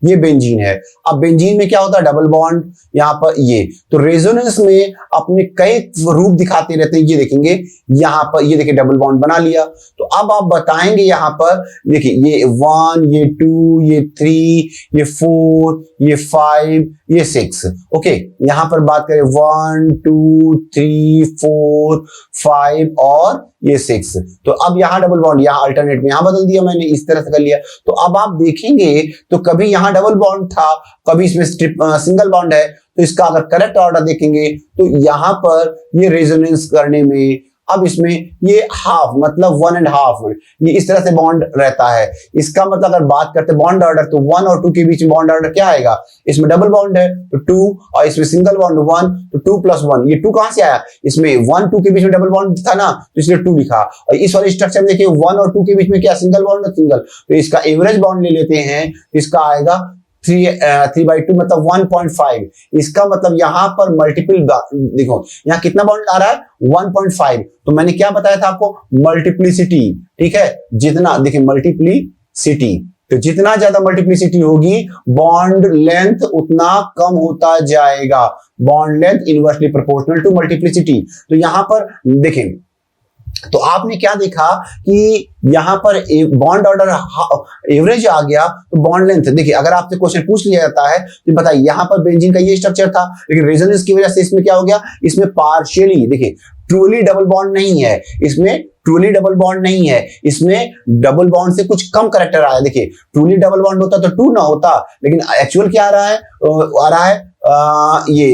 ये बेंजीन है। अब बेंजीन में क्या होता है, डबल बॉन्ड, यहाँ पर ये, तो रेजोनेंस में अपने कई रूप दिखाते रहते हैं। ये देखेंगे यहाँ पर, ये देखिए डबल बॉन्ड बना लिया। तो अब आप बताएंगे यहाँ पर, देखिए ये 1, ये 2, ये 3, ये 4, ये 5, ये 6। ओके, यहाँ पर बात करें 1, 2, 3, 4, 5 और ये 6। तो अब यहाँ डबल बॉन्ड, यहाँ अल्टरनेट में यहाँ बदल दिया मैंने, इस तरह से कर लिया। तो अब आप देखेंगे तो कभी यहाँ डबल बॉन्ड था, कभी इसमें सिंगल बॉन्ड है। तो इसका अगर करेक्ट ऑर्डर देखेंगे तो यहाँ पर ये रेजोनेंस करने में, अब इसमें ये हाफ मतलब 1.5, ये इस तरह से बॉन्ड रहता है। इसका मतलब अगर बात करते हैं बॉन्ड ऑर्डर, तो 1 और 2 के बीच में बॉन्ड ऑर्डर क्या आएगा, इसमें डबल बॉन्ड है तो 2, और इसमें सिंगल बॉन्ड 1, तो 2 + 1। ये 2 कहां से आया, इसमें 1, 2 के बीच में डबल बॉन्ड था ना, तो इसलिए 2 लिखा। और इस वाले स्ट्रक्चर में देखिए 1 और 2 के बीच में क्या, सिंगल बॉन्ड है, सिंगल, तो इसका एवरेज बॉन्ड ले लेते हैं, इसका आएगा 3/2 मतलब 1.5। इसका मतलब यहां पर मल्टीपल, देखो यहाँ कितना बॉन्ड आ रहा है 1.5। तो मैंने क्या बताया था आपको, मल्टीप्लिसिटी। ठीक है, जितना देखिए मल्टीप्लिसिटी, तो जितना ज्यादा मल्टीप्लिसिटी होगी बॉन्ड लेंथ उतना कम होता जाएगा। Bond length inversely proportional to multiplicity. तो यहां पर देखें, तो आपने क्या देखा कि यहां पर बॉन्ड ऑर्डर एवरेज आ गया, तो बॉन्ड लेंथ देखिए, अगर आपसे क्वेश्चन पूछ लिया जाता है तो बताइए यहां पर बेंजीन का ये स्ट्रक्चर था, लेकिन रेजोनेंस की वजह से इसमें क्या हो गया, इसमें पार्शियली, देखिए ट्रूली डबल बॉन्ड नहीं है, इसमें ट्रूली डबल बॉन्ड नहीं है, इसमें डबल बॉन्ड से कुछ कम करैक्टर आया। देखिए ट्रूली डबल बॉन्ड होता तो 2 ना होता, लेकिन एक्चुअल क्या आ रहा है ये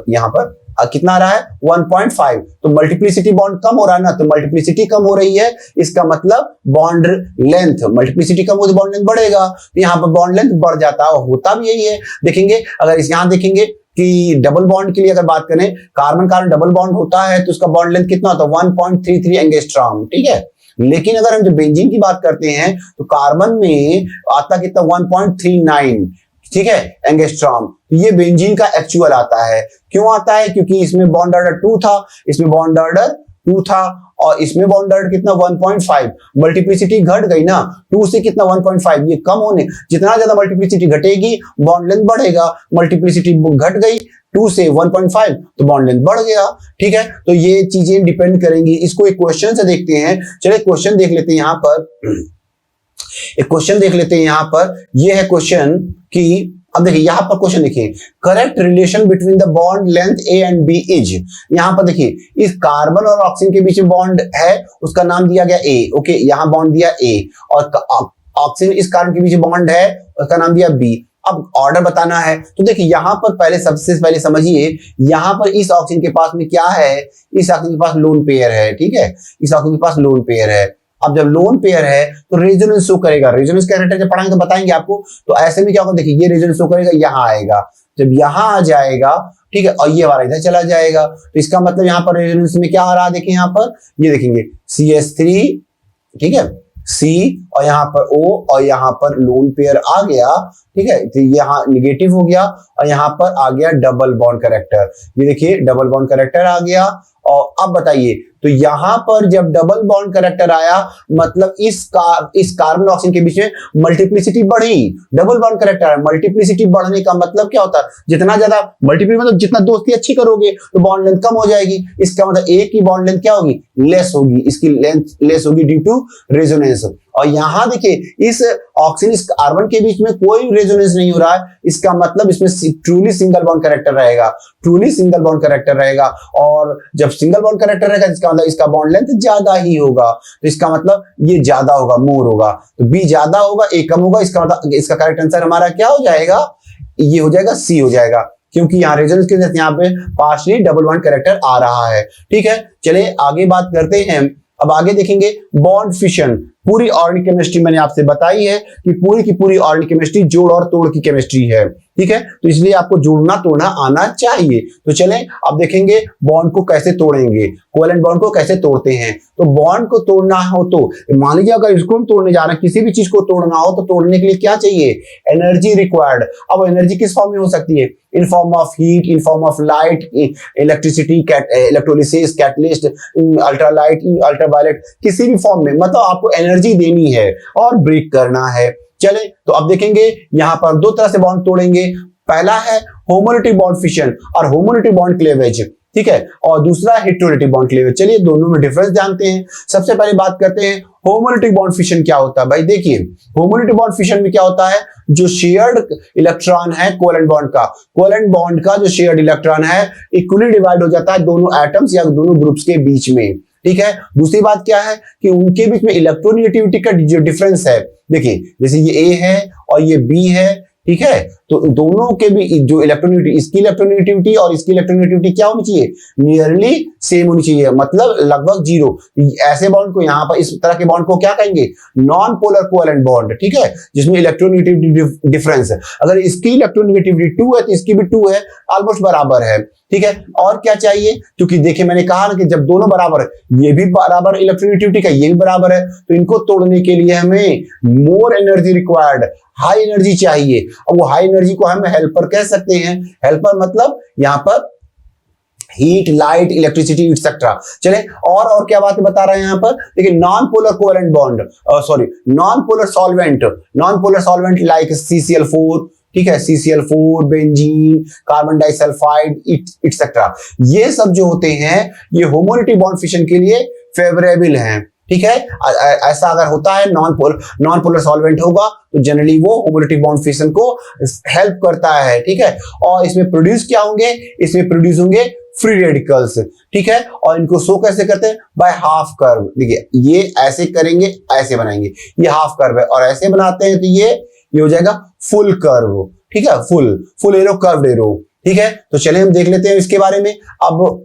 यहां पर कितना आ रहा है 1.5। तो मल्टीप्लिसिटी बॉन्ड कम हो रहा है ना, तो मल्टीप्लिसिटी कम हो रही है, इसका मतलब बॉन्ड लेंथ, मल्टीप्लिसिटी कम हो तो बॉन्ड लेंथ बढ़ेगा, तो यहाँ पर बॉन्ड लेंथ बढ़ जाता है, होता भी यही है। देखेंगे अगर इस यहाँ देखेंगे कि डबल बॉन्ड के लिए अगर बात करें, कार्बन कार्बन डबल बॉन्ड होता है तो उसका बॉन्ड लेंथ कितना होता है 1.33 एंगस्ट्रॉम। ठीक है, लेकिन अगर हम जो बेंजीन की बात करते हैं तो कार्बन में आता कितना 1.39, ठीक है, एंगस्ट्रॉम। ये बेंजीन का एक्चुअल आता है। क्यों आता है, क्योंकि इसमें बॉन्ड ऑर्डर 2 था, इसमें बॉन्ड ऑर्डर 2 था, और इसमें बॉन्ड ऑर्डर कितना 1.5। मल्टीप्लिसिटी घट गई ना, 2 से कितना 1.5, ये कम होने, जितना ज्यादा मल्टीप्लिसिटी घटेगी बॉन्ड लेंथ बढ़ेगा। मल्टीप्लिसिटी घट गई 2 से 1.5 तो बॉन्ड लेंथ बढ़ गया। ठीक है, तो ये चीजें डिपेंड करेंगी। इसको एक क्वेश्चन से देखते हैं। चलिए क्वेश्चन देख लेते हैं, यहाँ पर एक क्वेश्चन देख लेते हैं। यहाँ पर ये है क्वेश्चन कि, अब देखिए यहाँ पर क्वेश्चन देखिए, correct relation between the bond length A and B is. यहाँ पर देखिए इस कार्बन और ऑक्सीजन के बीच में बॉन्ड है, उसका नाम दिया गया ए। ओके, यहाँ बॉन्ड दिया ए, और ऑक्सीजन इस कार्बन के बीच बॉन्ड है, उसका नाम दिया बी। अब ऑर्डर बताना है तो देखिए यहां पर पहले सबसे पहले समझिए, यहां पर इस ऑक्सीजन के पास में क्या है, इस ऑक्सीजन के पास लोन पेयर है, ठीक है, इस ऑक्सीजन के पास लोन पेयर है। अब जब लोन पेयर है तो रेजोनेंस शो करेगा, रेजोनेंस कैरेक्टर जब पढ़ाएंगे तो बताएंगे आपको। तो ऐसे में क्या होगा, देखिए ये रेजोनेंस शो करेगा, यहाँ आएगा, जब यहाँ आ जाएगा, ठीक है, और ये वाला इधर चला जाएगा, तो इसका मतलब यहाँ पर रेजोनेंस में क्या आ रहा है, देखिए यहाँ पर ये देखेंगे CH3, ठीक है, C और यहाँ पर O और यहाँ पर लोन पेयर आ गया, ठीक है, तो यहाँ निगेटिव हो गया और यहाँ पर आ गया डबल बॉन्ड कैरेक्टर, ये देखिए डबल बॉन्ड कैरेक्टर आ गया। और अब बताइए, तो यहां पर जब डबल बॉन्ड कैरेक्टर आया मतलब इस कार्बन ऑक्सीजन के बीच में मल्टीप्लिसिटी बढ़ी, डबल बॉन्ड कैरेक्टर आया, मल्टीप्लिसिटी बढ़ने का मतलब क्या होता है, जितना ज्यादा मल्टीप्लिसिटी मतलब जितना दोस्ती अच्छी करोगे तो बॉन्ड लेंथ कम हो जाएगी, इसका मतलब एक की बॉन्ड लेंथ क्या होगी, लेस होगी, इसकी लेंथ लेस होगी ड्यू टू रेजोनेंस। और यहां देखिए इस ऑक्सीजन इस कार्बन के बीच में कोई रेजोनेंस नहीं हो रहा है, इसका मतलब इसमें ट्रूली सिंगल बॉन्ड कैरेक्टर रहेगा, ट्रूली सिंगल बॉन्ड कैरेक्टर रहेगा। और जब सिंगल बॉन्ड कैरेक्टर रहेगा इसका मतलब इसका बॉन्ड लेंथ ज्यादा ही होगा, तो इसका मतलब ये ज्यादा होगा, मोर होगा, तो बी ज्यादा होगा, ए कम होगा, इसका मतलब इसका करेक्ट आंसर हमारा क्या हो जाएगा, ये हो जाएगा सी हो जाएगा, क्योंकि यहाँ रेजोनेंस के साथ यहाँ पे पार्शियली डबल बॉन्ड कैरेक्टर आ रहा है। ठीक है, चलिए आगे बात करते हैं। अब आगे देखेंगे बॉन्ड फिशन। पूरी ऑर्गेनिक केमिस्ट्री मैंने आपसे बताई है कि पूरी की पूरी ऑर्गेनिक केमिस्ट्री जोड़ और तोड़ की केमिस्ट्री है, ठीक है, तो इसलिए आपको जोड़ना तोड़ना आना चाहिए। तो चलें अब देखेंगे बॉन्ड को कैसे तोड़ेंगे, कोवेलेंट बॉन्ड को कैसे तोड़ते हैं। तो बॉन्ड को तोड़ना हो तो मान लीजिए अगर इसको हम तोड़ने जा रहे हैं, किसी भी चीज को तोड़ना हो तो तोड़ने के लिए क्या चाहिए, एनर्जी रिक्वायर्ड। अब एनर्जी किस फॉर्म में हो सकती है, in form of heat, in form of light, electricity, electrolysis, catalyst, ultralight, ultraviolet, किसी भी फॉर्म में, मतलब आपको एनर्जी देनी है और ब्रेक करना है। चले तो अब देखेंगे यहां पर दो तरह से बॉन्ड तोड़ेंगे। पहला है होमोलिटिक बॉन्ड फिशन और होमोलिटिक बॉन्ड क्लेवेज, ठीक है, और दूसरा हेटेरोलिटिक बॉन्ड क्लेवेज। चलिए दोनों में डिफरेंस जानते हैं। सबसे पहले बात करते हैं होमोलिटिक बॉन्ड फिशन क्या होता है। भाई देखिए होमोलिटिक बॉन्ड फिशन में क्या होता है, जो शेयर्ड इलेक्ट्रॉन है कोवेलेंट बॉन्ड का जो शेयर्ड इलेक्ट्रॉन है इक्वली डिवाइड हो जाता है दोनों एटम्स या दोनों ग्रुप्स के बीच में, ठीक है। दूसरी बात क्या है कि उनके बीच में इलेक्ट्रोनेगेटिविटी का जो डिफरेंस है, देखिए जैसे ये ए है और ये बी है, ठीक है, तो दोनों के भी जो इलेक्ट्रोनेगेटिविटी, इसकी इलेक्ट्रोनेगेटिविटी और इसकी इलेक्ट्रोनेगेटिविटी क्या होनी चाहिए, नियरली सेम होनी चाहिए, मतलब लगभग जीरो। ऐसे बॉन्ड को यहाँ पर इस तरह के बॉन्ड को क्या कहेंगे, नॉन पोलर कोवेलेंट बॉन्ड, ठीक है, जिसमें इलेक्ट्रोनेगेटिविटी डिफरेंस है, अगर इसकी इलेक्ट्रोनेगेटिविटी 2 है तो इसकी भी 2 है, ऑलमोस्ट बराबर है, ठीक है। और क्या चाहिए, क्योंकि देखिए मैंने कहा ना कि जब दोनों बराबर है, ये भी बराबर इलेक्ट्रोनेगेटिविटी का, ये भी बराबर है, तो इनको तोड़ने के लिए हमें more energy required, high energy चाहिए। और वो हाई एनर्जी को हम हेल्पर कह सकते हैं। हेल्पर मतलब यहां पर हीट, लाइट, इलेक्ट्रिसिटी एक्सेट्रा। चले और क्या बात बता रहे हैं यहाँ पर, देखिए non polar covalent bond, sorry non polar solvent like CCl4, ठीक है, CCl4, benzene, carbon disulphide etcetera, ये सब जो होते हैं ये होमोलिटिक बॉन्ड फिशन के लिए फेवरेबल हैं, ठीक है। ऐसा अगर होता है नॉन पोलर सॉल्वेंट होगा तो जनरली वो होमोलिटिक बॉन्ड फिशन को हेल्प करता है, ठीक है। और इसमें प्रोड्यूस क्या होंगे, इसमें प्रोड्यूस होंगे फ्री रेडिकल्स, ठीक है। और इनको शो कैसे करते हैं, बाय हाफ कर्व। देखिए ये ऐसे करेंगे, ऐसे बनाएंगे, ये हाफ कर्व है, और ऐसे बनाते हैं तो ये हो जाएगा फुल कर्व, ठीक है, फुल एरो, कर्व्ड एरो, ठीक है। तो चलिए हम देख लेते हैं इसके बारे में। अब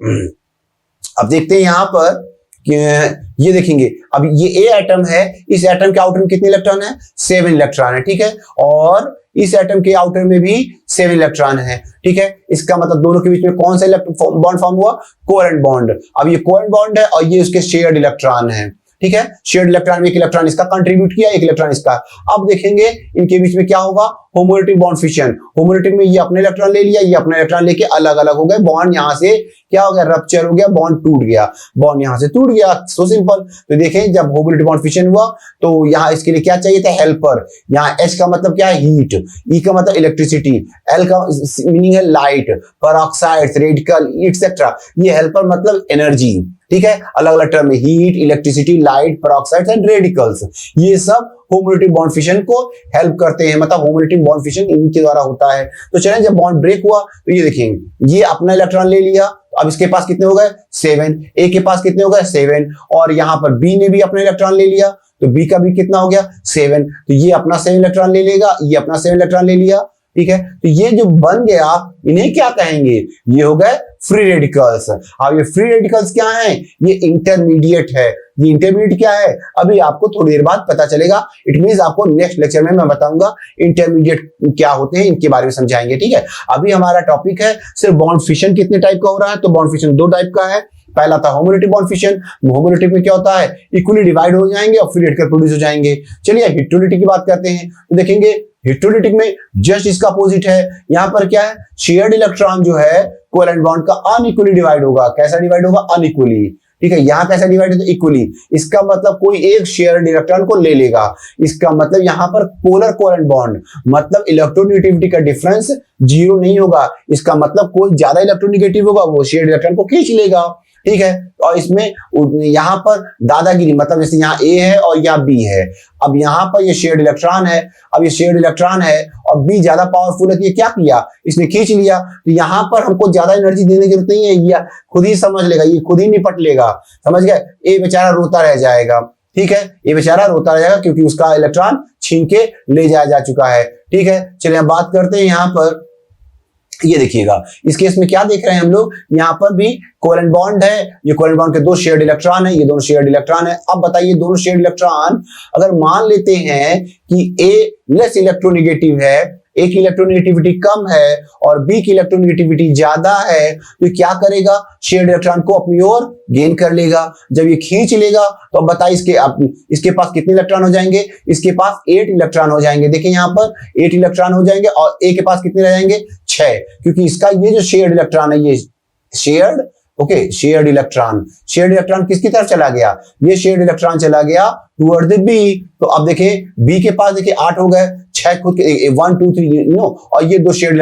देखते हैं यहां पर ये देखेंगे, अब ये ए एटम है, इस एटम के आउटर में कितने इलेक्ट्रॉन है, 7 इलेक्ट्रॉन है, ठीक है, और इस एटम के आउटर में भी 7 इलेक्ट्रॉन है, ठीक है। इसका मतलब दोनों के बीच में कौन सा बॉन्ड फॉर्म हुआ, कोवेलेंट बॉन्ड। अब ये कोवेलेंट बॉन्ड है और ये उसके शेयर्ड इलेक्ट्रॉन है, ठीक है, शेयर्ड इलेक्ट्रॉन में एक इलेक्ट्रॉन इसका कंट्रीब्यूट किया, एक इलेक्ट्रॉन इसका। अब देखेंगे इनके बीच में क्या होगा, होमोलिटिक बॉन्ड फिशन। होमोलिटिक में ये अपने इलेक्ट्रॉन ले लिया, ये अपना इलेक्ट्रॉन लेके अलग अलग हो गए, बॉन्ड यहां से क्या हो गया, रप्चर हो गया, बॉन्ड टूट गया, बॉन्ड यहां से टूट गया, सो सिंपल। तो देखें जब होमोलिटिक बॉन्ड फिशन हुआ तो यहां इसके लिए क्या चाहिए था, हेल्पर। यहाँ H का मतलब क्या है, हीट, E का मतलब इलेक्ट्रिसिटी, L का मीनिंग है लाइट, पेरोक्साइड्स, रेडिकल एक्सेट्रा, ये हेल्पर मतलब एनर्जी, ठीक है, अलग अलग टर्म में heat, electricity, light, peroxides and radicals, ये सब होमोलिटिक बॉन्ड फिशन को हेल्प करते हैं, मतलब होमोलिटिक बॉन्ड फिशन इनके द्वारा होता है। तो चलें जब बॉन्ड ब्रेक हुआ तो ये देखेंगे, ये अपना इलेक्ट्रॉन ले लिया, अब इसके पास कितने हो गए, 7, ए के पास कितने हो गए, 7, और यहां पर बी ने भी अपना इलेक्ट्रॉन ले लिया, तो बी का भी कितना हो गया 7, तो ये अपना 7 इलेक्ट्रॉन ले लेगा, ये अपना 7 इलेक्ट्रॉन ले लिया, ठीक है। तो ये जो बन गया इन्हें क्या कहेंगे, ये हो गए फ्री रेडिकल्स। अब ये फ्री रेडिकल्स क्या हैं, ये इंटरमीडिएट है। ये इंटरमीडिएट क्या है अभी आपको थोड़ी देर बाद पता चलेगा। इट मींस आपको नेक्स्ट लेक्चर में मैं बताऊंगा इंटरमीडिएट क्या होते हैं, इनके बारे में समझाएंगे, ठीक है। अभी हमारा टॉपिक है सिर्फ बॉन्ड फिशन कितने टाइप का हो रहा है, तो बॉन्ड फिशन 2 टाइप का है। पहला था होमोलैटिक बॉन्ड फिशन। होमोलैटिक में क्या होता है, इक्वली डिवाइड हो जाएंगे और फ्री रेडिकल प्रोड्यूस हो जाएंगे। चलिए हेटेरोलिटिक की बात करते हैं, तो देखेंगे हेटेरोलिटिक में जस्ट इसका अपोजिट है। यहां पर क्या है, शेयर्ड इलेक्ट्रॉन जो है कोवैलेंट बॉन्ड का अनइक्वली डिवाइड होगा। कैसा डिवाइड होगा, अनइक्वली, ठीक है। यहां कैसा डिवाइड होता है, इक्वली। इसका मतलब कोई एक शेयर्ड इलेक्ट्रॉन को ले लेगा। इसका मतलब यहां पर पोलर कोवैलेंट बॉन्ड, मतलब इलेक्ट्रोनेगेटिविटी का डिफरेंस 0 नहीं होगा। इसका मतलब कोई ज्यादा इलेक्ट्रोनेगेटिव होगा वो शेयर्ड इलेक्ट्रॉन को खींच लेगा, ठीक है। और इसमें यहां पर दादागिरी, मतलब जैसे यहाँ ए है और यहाँ बी है। अब यहां पर ये शेयर्ड इलेक्ट्रॉन है, अब ये शेयर्ड इलेक्ट्रॉन है और बी ज्यादा पावरफुल है, तो ये क्या किया, इसने खींच लिया। तो यहां पर हमको ज्यादा एनर्जी देने की जरूरत नहीं है, ये खुद ही समझ लेगा, ये खुद ही निपट लेगा, समझ गए। ए बेचारा रोता रह जाएगा, ठीक है, ये बेचारा रोता रह जाएगा क्योंकि उसका इलेक्ट्रॉन छीन के ले जाया जा चुका है, ठीक है। चलिए हम बात करते हैं यहाँ पर, ये देखिएगा इस केस में क्या देख रहे हैं हम लोग, यहाँ पर भी कोवैलेंट बॉन्ड है। ये कोवैलेंट बॉन्ड के 2 शेयर्ड इलेक्ट्रॉन है, ये दोनों शेयर्ड इलेक्ट्रॉन है। अब बताइए दोनों शेयर्ड इलेक्ट्रॉन अगर मान लेते हैं कि ए लेस इलेक्ट्रोनेगेटिव है, ए की इलेक्ट्रोनेगेटिविटी कम है और बी की इलेक्ट्रोनेगेटिविटी ज्यादा है, तो क्या करेगा, शेयर्ड इलेक्ट्रॉन को अपनी ओर गेन कर लेगा। जब ये खींच लेगा तो अब बताइए इसके पास कितने इलेक्ट्रॉन हो जाएंगे, इसके पास 8 इलेक्ट्रॉन हो जाएंगे। देखिए यहाँ पर 8 इलेक्ट्रॉन हो जाएंगे और ए के पास कितने रह जाएंगे, 6, क्योंकि इसका ये जो शेयर्ड इलेक्ट्रॉन है, ये शेयर्ड, ओके, शेयर्ड इलेक्ट्रॉन किसकी तरफ चला गया, ये शेयर्ड इलेक्ट्रॉन चला गया टुवर्ड द बी। तो अब देखिए बी के पास देखिए 8 हो गए, 6 खुद के 1 2 3 नो, और ये 2 शेयर्ड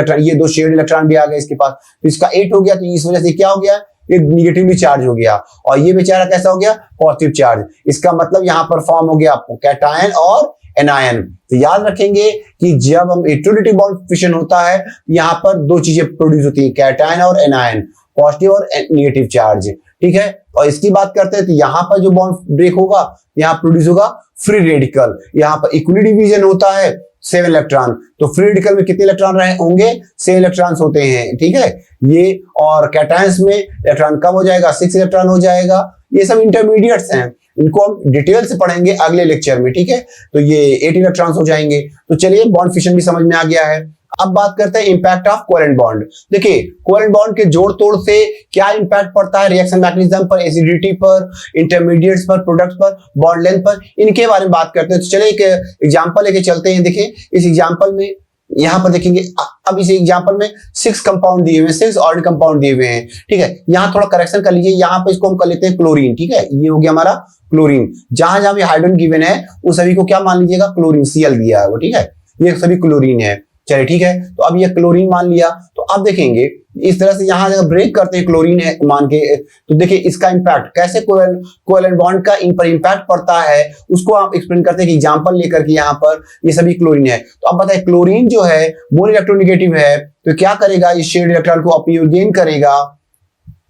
इलेक्ट्रॉन भी आ गए इसके पास, तो इसका 8 हो गया। तो इस वजह से क्या हो गया, ये निगेटिवली चार्ज हो गया और ये बेचारा कैसा हो गया, पॉजिटिव चार्ज। इसका मतलब यहां पर फॉर्म हो गया कैटायन और एनायन। तो याद रखेंगे कि जब हम इलेक्ट्रोलिटिक बॉन्ड फिशन होता है, यहां पर 2 चीजें प्रोड्यूस होती है, कैटायन और एनायन, पॉजिटिव और नेगेटिव चार्ज, ठीक है। और इसकी बात करते हैं तो यहां पर जो बॉन्ड ब्रेक होगा, यहां प्रोड्यूस होगा फ्री रेडिकल। यहां पर इक्वली डिवीजन होता है 7 इलेक्ट्रॉन, तो फ्री रेडिकल में कितने इलेक्ट्रॉन रहे होंगे, 7 इलेक्ट्रॉन्स होते हैं, ठीक है ये। और कैटायंस में इलेक्ट्रॉन कम हो जाएगा, 6 इलेक्ट्रॉन हो जाएगा। ये सब इंटरमीडिएट्स हैं, इनको हम डिटेल से पढ़ेंगे अगले लेक्चर में, ठीक है। तो ये 8 इलेक्ट्रॉन्स हो जाएंगे। तो चलिए बॉन्ड फिशन भी समझ में आ गया है। अब बात करते हैं इंपैक्ट ऑफ कोवैलेंट बॉन्ड। देखिए कोवैलेंट बॉन्ड के जोड़ तोड़ से क्या इंपैक्ट पड़ता है रिएक्शन मैकेनिज्म पर, एसिडिटी पर, इंटरमीडिएट्स पर, प्रोडक्ट्स पर, बॉन्ड लेंथ पर, इनके बारे में बात करते हैं। तो चलिए एक एग्जांपल लेके चलते हैं। देखिए इस एग्जांपल में यहां पर देखेंगे, अब इस एग्जांपल में 6 कंपाउंड दिए हुए हैं, 6 ऑर्डिनरी कंपाउंड दिए हुए हैं, ठीक है। यहां थोड़ा करेक्शन कर लीजिए, यहां पर इसको हम कर लेते हैं क्लोरीन, ठीक है। ये हो गया हमारा क्लोरीन। जहां जहां भी हाइड्रोजन गिवन है उन सभी को क्या मान लीजिएगा, क्लोरीन, Cl दिया है वो, ठीक है। ये सभी क्लोरीन है, चलिए ठीक है। तो अब ये क्लोरीन मान लिया, तो अब देखेंगे इस तरह से यहां जब ब्रेक करते हैं क्लोरीन है मान के, तो देखिए इसका इंपैक्ट कैसे कोवैलेंट बॉन्ड का इन पर इंपैक्ट पड़ता है, उसको आप एक्सप्लेन करते हैं कि एग्जांपल लेकर के। यहां पर ये सभी क्लोरीन है, तो अब बताइए क्लोरीन जो है मोर इलेक्ट्रोनेगेटिव है, तो क्या करेगा, इस शेयर्ड इलेक्ट्रॉन को अपनी ओर गेन करेगा।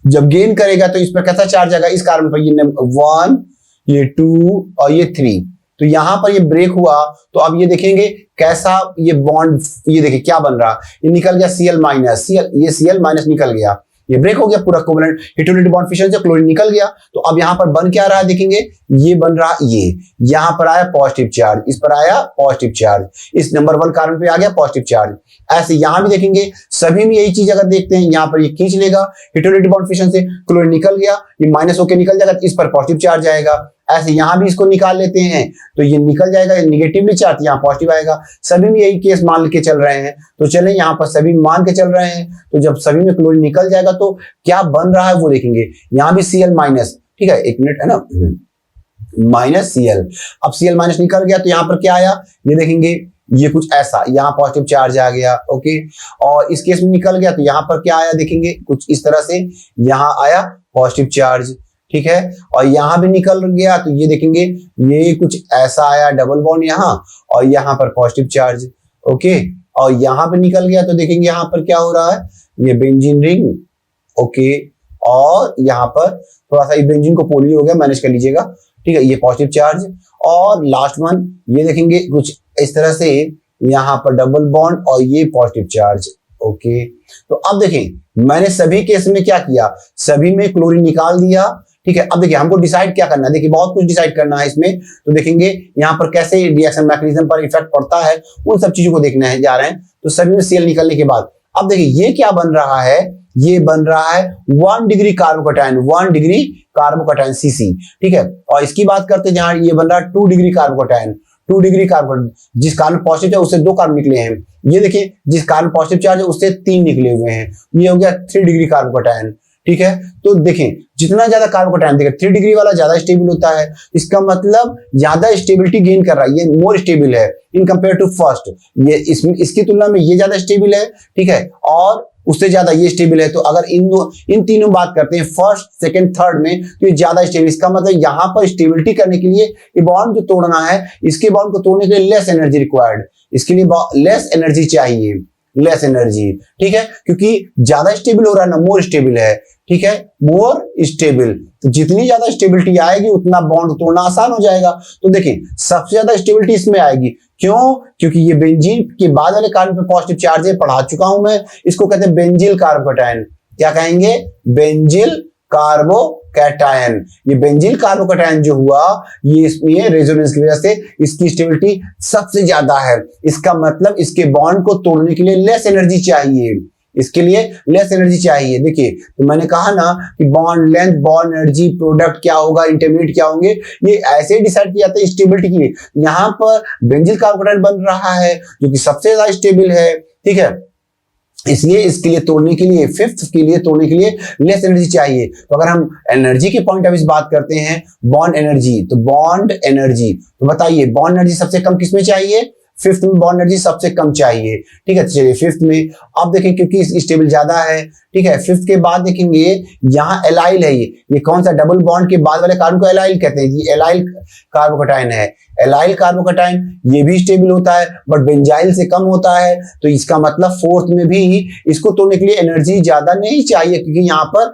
जब गेन करेगा तो इस पर कैसा चार्ज आएगा, इस कार्बन पर ये 1, ये 2 और ये 3, तो यहां पर ये ब्रेक हुआ। तो अब ये देखेंगे कैसा ये बॉन्ड, ये देखिए क्या बन रहा, ये निकल गया Cl-, ये Cl- निकल गया, ये ब्रेक हो गया पूरा कोवैलेंट हेटेरोलिटिक बॉन्ड फिशन से क्लोरीन निकल गया। तो अब यहां पर बन क्या रहा है, देखेंगे ये बन रहा, ये यहां पर आया पॉजिटिव चार्ज, इस पर आया पॉजिटिव चार्ज, इस नंबर 1 कार्बन पे आ गया पॉजिटिव चार्ज। ऐसे यहां भी देखेंगे सभी में यही चीज अगर देखते हैं, यहां पर ये खींच लेगा हेटेरोलिटिक बॉन्ड फिशन से, क्लोरीन निकल गया, ये माइनस होकर निकल जाएगा, इस पर पॉजिटिव चार्ज आएगा। ऐसे यहां भी इसको निकाल लेते हैं तो ये निकल जाएगा, ये निगेटिवली चार्ज, यहाँ पॉजिटिव आएगा। सभी में यही केस मान के चल रहे हैं, तो चलें यहाँ पर सभी मान के चल रहे हैं। तो जब सभी में क्लोरीन निकल जाएगा तो क्या बन रहा है वो देखेंगे। यहाँ भी Cl-, ठीक है, एक मिनट है ना, -Cl। अब Cl- निकल गया तो यहाँ पर क्या आया, ये देखेंगे ये कुछ ऐसा, यहाँ पॉजिटिव चार्ज आ गया, ओके। और इस केस में निकल गया तो यहाँ पर क्या आया, देखेंगे कुछ इस तरह से, यहाँ आया पॉजिटिव चार्ज, ठीक है। और यहां भी निकल गया तो ये देखेंगे ये कुछ ऐसा आया, डबल बॉन्ड यहाँ और यहाँ पर पॉजिटिव चार्ज, ओके। और यहां पे निकल गया तो देखेंगे यहाँ पर क्या हो रहा है, ये बेंजीन रिंग, ओके। और यहाँ पर थोड़ा सा बेंजीन को पोली हो गया, मैनेज कर लीजिएगा, ठीक है, ये पॉजिटिव चार्ज। और लास्ट वन ये देखेंगे कुछ इस तरह से, यहाँ पर डबल बॉन्ड और ये पॉजिटिव चार्ज। ओके, तो अब देखें मैंने सभी केस में क्या किया, सभी में क्लोरीन निकाल दिया। ठीक है, अब देखिए हमको डिसाइड क्या करना है, देखिए बहुत कुछ डिसाइड करना है इसमें। तो देखेंगे यहाँ पर कैसे रिएक्शन मैकेनिज्म पर इफेक्ट पड़ता है, उन सब चीजों को देखने जा रहे हैं। तो सभी में Cl निकलने के बाद अब देखिए ये क्या बन रहा है, ये बन रहा है 1 degree carbocation, 1 degree carbocation Cc। ठीक है, और इसकी बात करते हैं जहां ये बन रहा है 2 डिग्री कार्बोकैटायन, 2 डिग्री कार्बन, जिस कार्बन पॉजिटिव है उससे 2 कार्बन निकले हैं। ये देखिए जिस कार्बन पॉजिटिव चार्ज है उससे 3 निकले हुए हैं, ये हो गया 3 डिग्री कार्बोकैटायन। ठीक है, तो देखें जितना ज्यादा कार्बोकैटायन, देखिए 3 डिग्री वाला ज्यादा स्टेबल होता है, इसका मतलब ज्यादा स्टेबिलिटी गेन कर रहा है, ये मोर स्टेबल है इन कंपेयर टू फर्स्ट। ये इसकी तुलना में ये ज्यादा स्टेबल है। ठीक है, और उससे ज्यादा ये स्टेबल है। तो अगर इन तीनों बात करते हैं फर्स्ट, सेकंड, थर्ड में, तो ये ज्यादा स्टेबल, इसका मतलब यहाँ पर स्टेबिलिटी करने के लिए ये बॉन्ड जो तोड़ना है, इसके बॉन्ड को तोड़ने के लिए लेस एनर्जी रिक्वायर्ड, इसके लिए लेस एनर्जी चाहिए, लेस एनर्जी। ठीक है, क्योंकि ज्यादा स्टेबल हो रहा है ना, मोर स्टेबल है। ठीक है, मोर स्टेबल, तो जितनी ज्यादा स्टेबिलिटी आएगी उतना बॉन्ड तोड़ना आसान हो जाएगा। तो देखें सबसे ज्यादा स्टेबिलिटी इसमें आएगी, क्यों? क्योंकि ये बेंजीन के बाद वाले कार्बन पे पॉजिटिव चार्ज है, पढ़ा चुका हूं मैं, इसको कहते हैं बेंजिल कार्बोकैटायन। क्या कहेंगे? Benzyl carbocation. ये बेंजिल कार्बोकैटायन जो हुआ, ये इसमें रेजोनेंस की वजह से इसकी स्टेबिलिटी सबसे ज्यादा है। इसका मतलब इसके बॉन्ड को तोड़ने के लिए लेस एनर्जी चाहिए, इसके लिए लेस एनर्जी चाहिए। देखिए तो मैंने कहा ना कि bond length, bond energy, product क्या होगा, इंटरमीडिएट क्या होंगे, ये ऐसे ही डिसाइड किया जाता है स्टेबिलिटी के लिए। यहाँ पर बेंजिल कार्बोकैटायन बन रहा है जो कि सबसे ज्यादा स्टेबल है। ठीक है, इसलिए इसके लिए तोड़ने के लिए, फिफ्थ के लिए तोड़ने के लिए लेस एनर्जी चाहिए। तो अगर हम एनर्जी के पॉइंट ऑफ व्यू बात करते हैं, बॉन्ड एनर्जी, तो बॉन्ड एनर्जी, तो बताइए बॉन्ड एनर्जी सबसे कम किसमें चाहिए? फिफ्थ में बॉन्ड एनर्जी सबसे कम चाहिए। ठीक है, चलिए फिफ्थ में अब देखें, क्योंकि स्टेबल ज्यादा है। ठीक है, फिफ्थ के बाद देखेंगे यहाँ एलाइल है, ये कौन सा? डबल बॉन्ड के बाद वाले कार्बन को एलाइल कहते हैं, ये एलाइल कार्बोकैटायन है। एलाइल कार्बोकैटायन ये भी स्टेबल होता है बट बेंजाइल से कम होता है। तो इसका मतलब फोर्थ में भी इसको तोड़ने के लिए एनर्जी ज्यादा नहीं चाहिए, क्योंकि यहाँ पर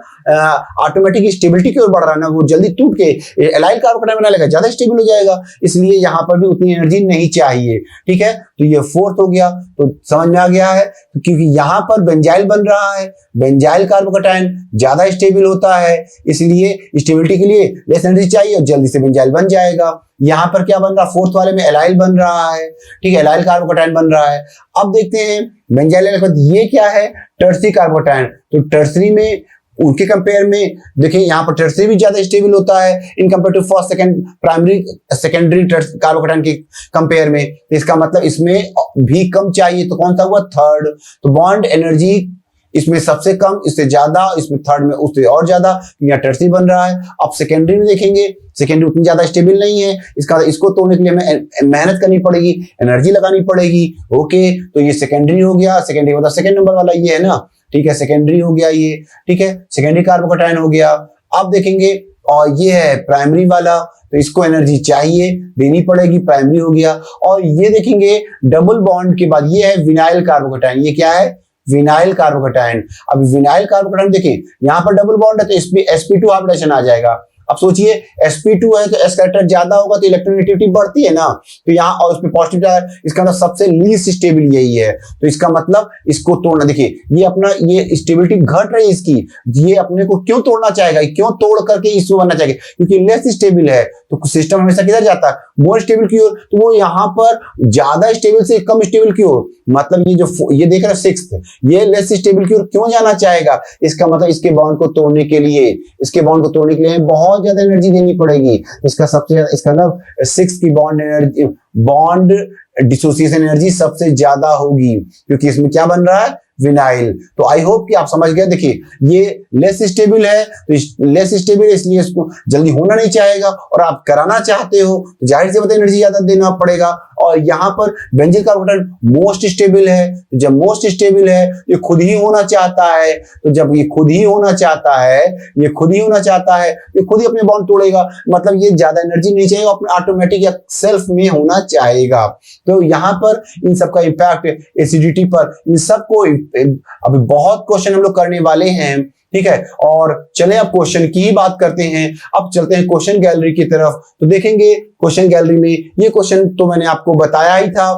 ऑटोमेटिक स्टेबिलिटी की ओर बढ़ रहा है ना, वो जल्दी टूट के एलाइल कार्बोकैटायन बना लेगा, ज्यादा स्टेबल हो जाएगा, इसलिए यहाँ पर भी उतनी एनर्जी नहीं चाहिए। ठीक है, तो ये फोर्थ हो गया, तो समझ में आ गया है, क्योंकि यहाँ पर बेंजाइल बन रहा है, बेंजाइल कार्बोकैटायन ज्यादा स्टेबल होता है, इसलिए स्टेबिलिटी के लिए लेस एनर्जी चाहिए और जल्दी से बेंजाइल बन जाएगा। यहाँ पर क्या बन रहा? फोर्थ वाले में एलाइल बन रहा है। ठीक है, एलाइल कार्बोकैटायन बन रहा है। अब देखते हैं बेंजाइल के बाद ये क्या है? Tertiary carbocation. तो टर्सरी में उनके कंपेयर में देखिए यहाँ पर टर्सरी भी ज्यादा स्टेबल होता है in compare to first, second, primary, secondary carbocation के कंपेयर में। इसका मतलब इसमें भी कम चाहिए, तो कौन सा हुआ? थर्ड। तो बॉन्ड एनर्जी इसमें सबसे कम, इससे ज्यादा, इसमें थर्ड में उससे और ज्यादा, यहाँ टर्सरी बन रहा है। अब सेकेंडरी में देखेंगे, सेकेंडरी उतनी ज्यादा स्टेबल नहीं है, इसको तोड़ने के लिए हमें मेहनत करनी पड़ेगी, एनर्जी लगानी पड़ेगी। ओके, तो ये सेकेंडरी हो गया। सेकेंडरी मतलब सेकेंड नंबर वाला ये है ना, ठीक है, सेकेंडरी हो गया ये। ठीक है, सेकेंडरी कार्बोकैटायन हो गया। अब देखेंगे और ये है प्राइमरी वाला, तो इसको एनर्जी चाहिए, देनी पड़ेगी, प्राइमरी हो गया। और ये देखेंगे डबल बॉन्ड के बाद ये है विनाइल कार्बोकैटायन। ये क्या है? Vinyl carbocation. अब विनाइल कार्बोकैटायन देखिए यहाँ पर डबल बॉन्ड है तो sp2 हाइब्रिडेशन आ जाएगा। अब सोचिए sp2 है तो s कैरेक्टर ज्यादा होगा तो इलेक्ट्रोनेगेटिविटी बढ़ती है ना, तो यहाँ और उसमें पॉजिटिव चार्ज, इसका मतलब सबसे लीस्ट स्टेबल यही है। तो इसका मतलब इसको तोड़ना, देखिए ये अपना ये स्टेबिलिटी घट रही है इसकी, ये अपने को क्यों तोड़ना चाहेगा, क्यों तोड़ करके इसको बनना चाहेगा? क्योंकि लेस स्टेबल है, तो सिस्टम हमेशा किधर जाता है? मोर स्टेबल की ओर। तो वो यहाँ पर ज्यादा स्टेबल से कम स्टेबल की ओर, मतलब ये जो ये देख रहे हो सिक्स्थ, ये लेस स्टेबल की ओर क्यों जाना चाहेगा? इसका मतलब इसके बॉन्ड को तोड़ने के लिए, इसके बॉन्ड को तोड़ने के लिए बहुत ज्यादा एनर्जी देनी पड़ेगी। इसका सबसे ज्यादा, इसका मतलब सिक्स की bond energy, bond dissociation energy सबसे ज्यादा होगी, क्योंकि इसमें क्या बन रहा है? विनाइल। तो आई होप कि आप समझ गए। देखिए ये लेस स्टेबल है, तो लेस स्टेबल है इसलिए इसको जल्दी होना नहीं चाहेगा, और आप कराना चाहते हो तो जाहिर सी बात है एनर्जी ज्यादा देना पड़ेगा। और यहाँ पर बेंजीन कार्बोकैटायन मोस्ट स्टेबल है, तो जब मोस्ट स्टेबल है ये खुद ही होना चाहता है, तो जब ये खुद ही होना चाहता है, ये खुद ही होना चाहता है, ये खुद ही अपने बॉन्ड तोड़ेगा, मतलब ये ज्यादा एनर्जी नहीं चाहिए, अपने ऑटोमेटिक या सेल्फ में होना चाहेगा। तो यहाँ पर इन सब का इम्पैक्ट एसिडिटी पर, इन सबको अभी बहुत क्वेश्चन हम लोग करने वाले हैं, ठीक है। और चले अब क्वेश्चन की ही बात करते हैं। अब चलते हैं क्वेश्चन गैलरी की तरफ। तो देखेंगे क्वेश्चन गैलरी में ये क्वेश्चन तो मैंने आपको बताया ही था।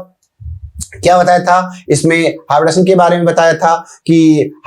क्या बताया था इसमें? हाइब्रिडेशन के बारे में बताया था कि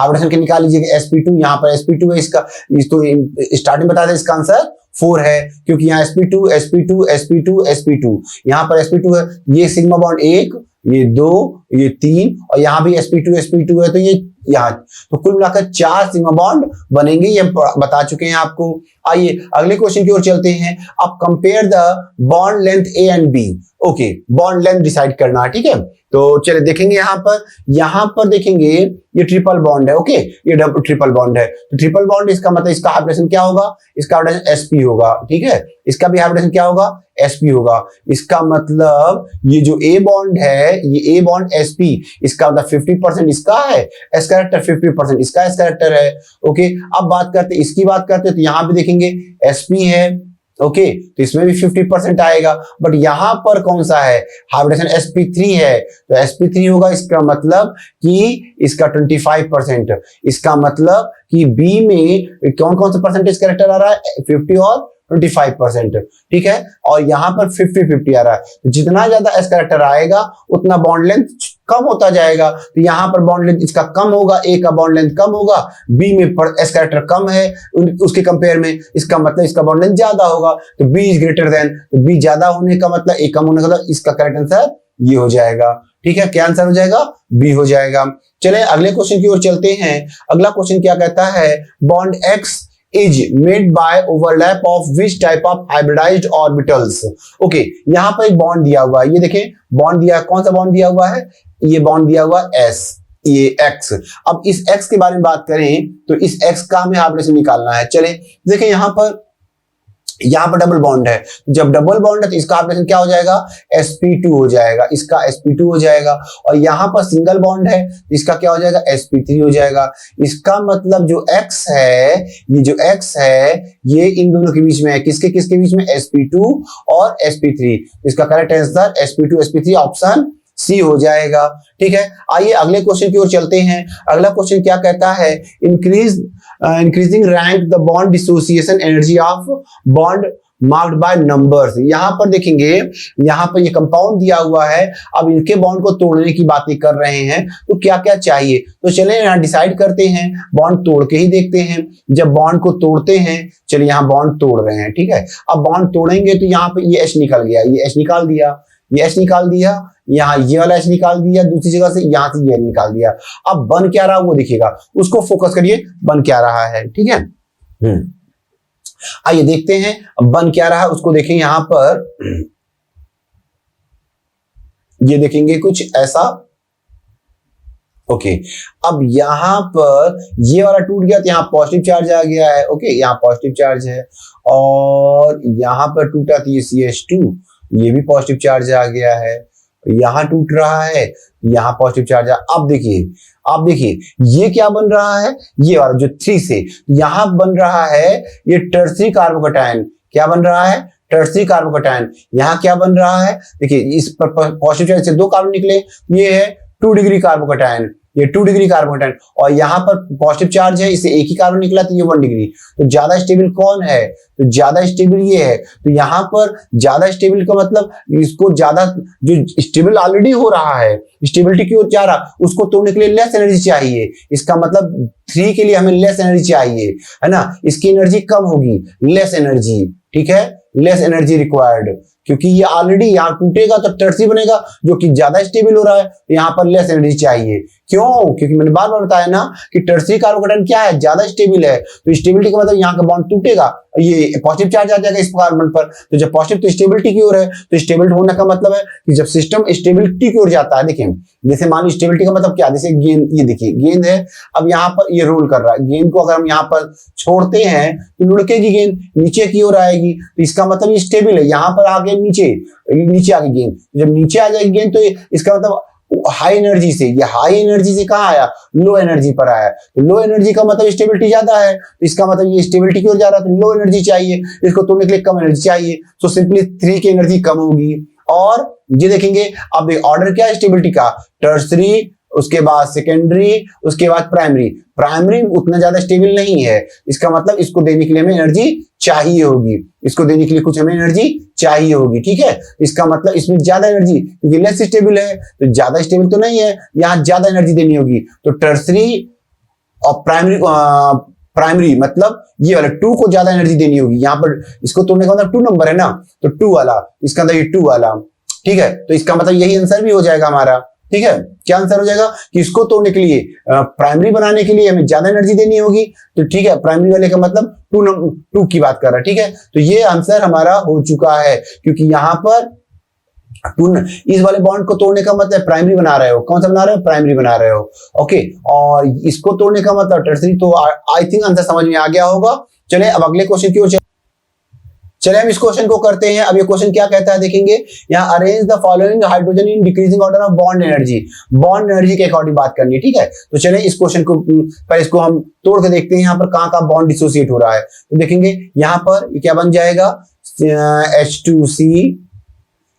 हाइब्रिडेशन के निकाल लीजिए sp2, यहाँ पर sp2 है इसका, तो स्टार्टिंग बताया था इसका आंसर 4 है, क्योंकि यहाँ sp2 sp2 sp2 sp2, यहाँ पर sp2 है, ये सिग्मा बॉन्ड 1, ये 2, ये 3 और यहाँ भी sp2 है, तो ये यहाँ, तो कुल मिलाकर 4 सिग्मा बॉन्ड बनेंगे, ये बता चुके हैं आपको। आइए अगले क्वेश्चन की ओर चलते हैं। अब compare the bond length A and B. Okay, bond length decide करना, ठीक है। तो चलिए देखेंगे यहाँ पर देखेंगे ये ट्रिपल बॉन्ड है, ओके, ये ट्रिपल बॉन्ड है। तो ट्रिपल बॉन्ड इसका मतलब इसका हाइब्रिडेशन क्या होगा? इसका हाइब्रिडेशन sp होगा, ठीक है। इसका भी हाइब्रिडेशन क्या होगा? sp होगा। इसका मतलब ये जो a बॉन्ड है, ये a बॉन्ड sp, इसका मतलब 50% इसका है, s कैरेक्टर 50% इसका s कैरेक्टर है, ओके। अब बात करते इसकी बात करते तो यहाँ भी देखेंगे sp है, ओके, तो इसमें भी 50% आएगा। बट यहां पर कौन सा है? हाइब्रिडेशन sp3 है, तो sp3 होगा। इसका मतलब कि इसका 25%, इसका मतलब कि B में कौन कौन सा परसेंटेज कैरेक्टर आ रहा है? 50 और 25%, ठीक है। और यहाँ पर 50-50 आ रहा है, तो जितना ज्यादा s कैरेक्टर आएगा उतना बॉन्ड लेंथ कम होता जाएगा। तो यहाँ पर बॉन्ड लेंथ इसका कम होगा, A का बॉन्ड लेंथ कम होगा, B में s कैरेक्टर कम है उसके कंपेयर में, इसका मतलब इसका बॉन्ड लेंथ ज्यादा होगा। तो B इज ग्रेटर देन, तो B ज्यादा होने का मतलब A कम होने का मतलब इसका करेक्ट आंसर ये हो जाएगा, ठीक है। क्या आंसर हो जाएगा? B हो जाएगा। चले अगले क्वेश्चन की ओर चलते हैं। अगला क्वेश्चन क्या कहता है? Bond X is made by overlap of which type of hybridized orbitals? Okay, यहाँ पर एक बॉन्ड दिया हुआ है, ये देखें बॉन्ड दिया, कौन सा बॉन्ड दिया हुआ है? ये बॉन्ड दिया हुआ S, ये X। अब इस X के बारे में बात करें तो इस X का हमें हाइब्रिडेशन निकालना है। चले देखें यहाँ पर डबल बॉन्ड है, जब डबल बॉन्ड है तो इसका हाइब्रिडेशन क्या हो जाएगा? sp2 हो जाएगा, इसका sp2 हो जाएगा। और यहाँ पर सिंगल बॉन्ड है, इसका क्या हो जाएगा? sp3 हो जाएगा। इसका मतलब जो x है, ये जो x है ये इन दोनों के बीच में है, किसके किसके बीच में? sp2 और sp3। इसका correct answer sp2 sp3 option C हो जाएगा, ठीक है। आइए अगले क्वेश्चन की ओर चलते हैं। अगला क्वेश्चन क्या कहता है? Increasing rank the bond dissociation energy of bond marked by numbers. यहाँ पर देखेंगे, यहाँ पर ये कंपाउंड दिया हुआ है, अब इनके बॉन्ड को तोड़ने की बातें कर रहे हैं, तो क्या क्या चाहिए? तो चलिए यहाँ डिसाइड करते हैं, बॉन्ड तोड़ के ही देखते हैं। जब बॉन्ड को तोड़ते हैं, चलिए यहाँ बॉन्ड तोड़ रहे हैं, ठीक है। अब बॉन्ड तोड़ेंगे तो यहाँ पे ये H निकल गया, ये H निकाल दिया, ये H निकाल दिया, यहाँ ये वाला H निकाल दिया, दूसरी जगह से यहाँ से ये निकाल दिया। अब बन क्या रहा वो दिखेगा, उसको फोकस करिए, बन क्या रहा है, ठीक है। आइए देखते हैं अब बन क्या रहा है, उसको देखें। यहाँ पर ये देखेंगे कुछ ऐसा, ओके। अब यहाँ पर ये वाला टूट गया तो यहाँ पॉजिटिव चार्ज आ गया है, ओके, यहाँ पॉजिटिव चार्ज है। और यहाँ पर टूटा तो ये CH2, ये भी पॉजिटिव चार्ज आ गया है। यहाँ टूट रहा है, यहाँ पॉजिटिव चार्ज है। अब देखिए ये क्या बन रहा है? ये वाला जो 3 से यहाँ बन रहा है ये टर्सरी कार्बोकैटायन। क्या बन रहा है? Tertiary carbocation. यहाँ क्या बन रहा है? देखिए इस पर पॉजिटिव चार्ज से 2 कार्बन निकले, ये है 2 डिग्री कार्बोकैटायन, ये 2 डिग्री कार्बोकैटायन। और यहाँ पर पॉजिटिव चार्ज है, इससे एक ही कार्बन निकला तो ये 1 डिग्री। तो ज्यादा स्टेबल कौन है? तो ज्यादा स्टेबल ये है। तो यहाँ पर ज्यादा स्टेबल का मतलब इसको ज्यादा, जो स्टेबल ऑलरेडी हो रहा है, स्टेबिलिटी की ओर जा रहा, उसको तोड़ने के लिए लेस एनर्जी चाहिए। इसका मतलब 3 के लिए हमें लेस एनर्जी चाहिए, है ना। इसकी एनर्जी कम होगी, लेस एनर्जी, ठीक है, लेस एनर्जी रिक्वायर्ड, क्योंकि ये ऑलरेडी यहाँ टूटेगा तो टर्सरी बनेगा जो कि ज्यादा स्टेबल हो रहा है, तो यहाँ पर लेस एनर्जी चाहिए। क्यों? क्योंकि मैंने बार बार बताया ना कि टर्सरी कार्बोकैटायन क्या है? ज्यादा स्टेबल है। तो स्टेबिलिटी का मतलब यहाँ का बॉन्ड टूटेगा, ये पॉजिटिव चार्ज आ जाएगा इस कार्बन पर। तो जब पॉजिटिव तो स्टेबिलिटी की ओर है, तो स्टेबल होने का मतलब है कि जब सिस्टम स्टेबिलिटी की ओर जाता है, देखिए जैसे मान लो स्टेबिलिटी का मतलब क्या, जैसे गेंद, ये देखिए गेंद है, अब यहाँ पर ये रोल कर रहा है, गेंद को अगर हम यहाँ पर छोड़ते हैं तो लुढ़केगी गेंद, नीचे की ओर आएगी, तो इसका मतलब ये स्टेबल है। यहाँ पर आगे नीचे आ गई गेंद, जब नीचे आ जाएगी गेंद तो इसका मतलब हाई एनर्जी से, ये हाई एनर्जी से कहाँ आया? लो एनर्जी पर आया। तो लो एनर्जी का मतलब स्टेबिलिटी ज्यादा है, तो इसका मतलब ये स्टेबिलिटी की ओर जा रहा है, तो लो एनर्जी चाहिए, इसको तोड़ने के लिए कम एनर्जी चाहिए। तो सिंपली 3 की एनर्जी कम होगी। और ये देखेंगे अब ऑर्डर क्या है स्टेबिलिटी का, टर्सरी, उसके बाद सेकेंडरी, उसके बाद प्राइमरी। प्राइमरी उतना ज्यादा स्टेबल नहीं है, इसका मतलब इसको देने के लिए हमें एनर्जी चाहिए होगी, इसको देने के लिए कुछ हमें एनर्जी चाहिए होगी, ठीक है। इसका मतलब इसमें ज्यादा एनर्जी, क्योंकि लेस स्टेबल है तो ज्यादा स्टेबल तो नहीं है, यहाँ ज्यादा एनर्जी देनी होगी। तो टर्सरी और प्राइमरी मतलब ये वाला 2 को ज्यादा एनर्जी देनी होगी। यहाँ पर इसको तोड़ने का मतलब 2 नंबर है ना, तो 2 वाला, इसका अंदर ये 2 वाला, ठीक है। तो इसका मतलब यही आंसर भी हो जाएगा हमारा, ठीक है। क्या आंसर हो जाएगा कि इसको तोड़ने के लिए प्राइमरी बनाने के लिए हमें ज्यादा एनर्जी देनी होगी, तो ठीक है। प्राइमरी वाले का मतलब 2 की बात कर रहा है, ठीक है। तो ये आंसर हमारा हो चुका है, क्योंकि यहाँ पर इस वाले बॉन्ड को तोड़ने का मतलब प्राइमरी बना रहे हो, कौन सा बना रहे हो, प्राइमरी बना रहे हो, ओके। और इसको तोड़ने का मतलब टर्सरी, तो आई थिंक आंसर समझ में आ गया होगा। चले अब अगले क्वेश्चन की ओर चले हम इस क्वेश्चन को करते हैं। अब ये क्वेश्चन क्या कहता है देखेंगे, यहाँ arrange the following hydrogen in decreasing order of bond energy. Bond energy के अकॉर्डिंग बात करनी है, ठीक है। तो चले इस क्वेश्चन को पहले इसको हम तोड़ के देखते हैं, यहाँ पर कहाँ कहाँ बॉन्ड डिसोसिएट हो रहा है। तो देखेंगे यहाँ पर ये क्या बन जाएगा,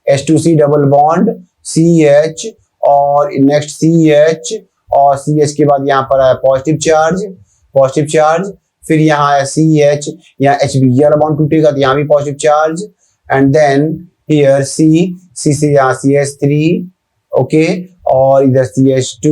H2C डबल बॉन्ड CH और नेक्स्ट CH और CH के बाद यहाँ पर है पॉजिटिव चार्ज, फिर यहाँ है CH, यहाँ HB, ये वाला बॉन्ड टूटेगा तो यहाँ भी positive charge, and then here C से यहाँ CH3, ओके, और इधर CH2,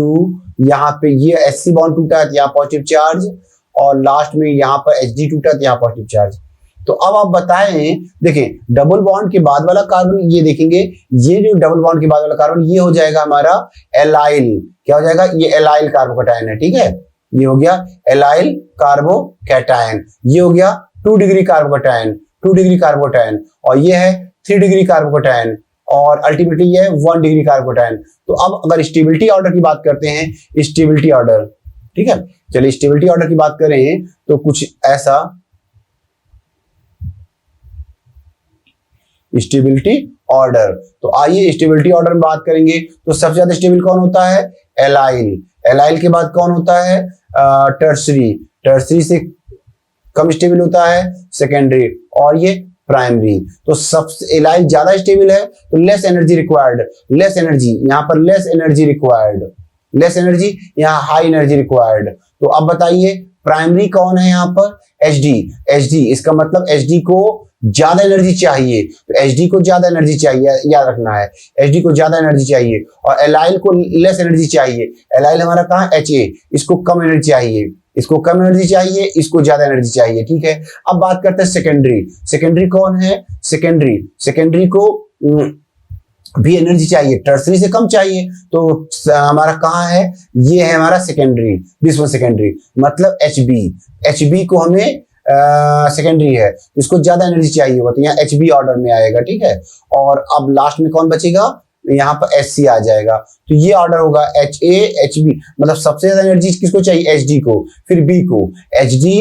यहाँ पे ये HC बॉन्ड टूटा है तो यहाँ पॉजिटिव चार्ज, और लास्ट में यहाँ पर HD टूटा तो यहाँ पॉजिटिव चार्ज। तो अब आप बताएं, देखें डबल बॉन्ड के बाद वाला कार्बन, ये देखेंगे ये जो डबल बॉन्ड के बाद वाला कार्बन ये हो जाएगा हमारा एलाइल। क्या हो जाएगा, ये एलाइल कार्बोकैटायन है, ठीक है। ये हो गया एलाइल कार्बोकैटायन, ये हो गया 2 डिग्री कार्बोकैटायन, और ये है 3 डिग्री कार्बोकैटायन, और अल्टीमेटली ये है 1 डिग्री कार्बोकैटायन। तो अब अगर स्टेबिलिटी ऑर्डर की बात करते हैं, स्टेबिलिटी ऑर्डर, ठीक है। चलिए स्टेबिलिटी ऑर्डर की बात करें तो कुछ ऐसा, स्टेबिलिटी ऑर्डर, तो आइए स्टेबिलिटी ऑर्डर में बात करेंगे। तो सबसे ज्यादा स्टेबल कौन होता है, एलाइल के बाद कौन होता है, टर्सरी से कम स्टेबल होता है सेकेंडरी, और ये प्राइमरी। तो सबसे एलाइल ज्यादा स्टेबल है तो लेस एनर्जी रिक्वायर्ड, यहाँ पर लेस एनर्जी, यहाँ हाई एनर्जी रिक्वायर्ड। तो अब बताइए प्राइमरी कौन है यहाँ पर, HD, इसका मतलब HD को ज्यादा एनर्जी चाहिए, तो HD को ज्यादा एनर्जी चाहिए, याद रखना है, HD को ज्यादा एनर्जी चाहिए, और एलाइल को लेस एनर्जी चाहिए। एलाइल हमारा कहाँ, HA, इसको कम एनर्जी चाहिए, इसको ज्यादा एनर्जी चाहिए, ठीक है। अब बात करते हैं सेकेंडरी कौन है, सेकेंडरी को भी एनर्जी चाहिए, टर्सरी से कम चाहिए, तो हमारा कहाँ है, ये है हमारा सेकेंडरी, दिस वन सेकेंडरी, मतलब HB को हमें सेकेंडरी है, इसको ज्यादा एनर्जी चाहिए होगा, तो यहाँ HB ऑर्डर में आएगा, ठीक है। और अब लास्ट में कौन बचेगा, यहाँ पर HC आ जाएगा, तो ये ऑर्डर होगा HA HB, मतलब सबसे ज्यादा एनर्जी किसको चाहिए, HD को, फिर B को, HD,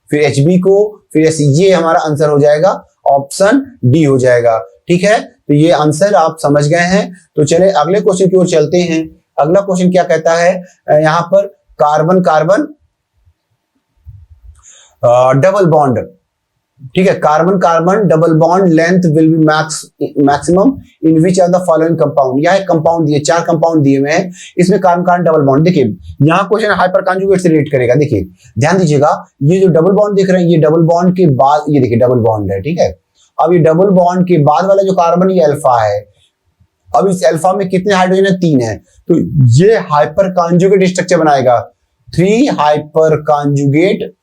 फिर HB को, फिर SC। ये हमारा आंसर हो जाएगा, ऑप्शन D हो जाएगा, ठीक है। तो ये आंसर आप समझ गए हैं। तो चले अगले क्वेश्चन की ओर चलते हैं। अगला क्वेश्चन क्या कहता है, यहाँ पर कार्बन डबल बॉन्ड, ठीक है, carbon double bond length will be maximum in which are the following compound. यहाँ एक कंपाउंड दिए, 4 कंपाउंड दिए हुए हैं, इसमें कार्बन डबल बॉन्ड। देखिए यहाँ क्वेश्चन हाइपर कॉन्जुगेट से रिलेट करेगा। देखिए ध्यान दीजिएगा, ये जो डबल बॉन्ड देख रहे हैं, ये डबल बॉन्ड के बाद, ये देखिए डबल बॉन्ड है, ठीक है। अब ये डबल बॉन्ड के बाद वाला जो कार्बन, ये अल्फा है। अब इस अल्फा में कितने हाइड्रोजन है, 3 है, तो ये हाइपर कॉन्जुगेट स्ट्रक्चर बनाएगा, 3 hyper conjugate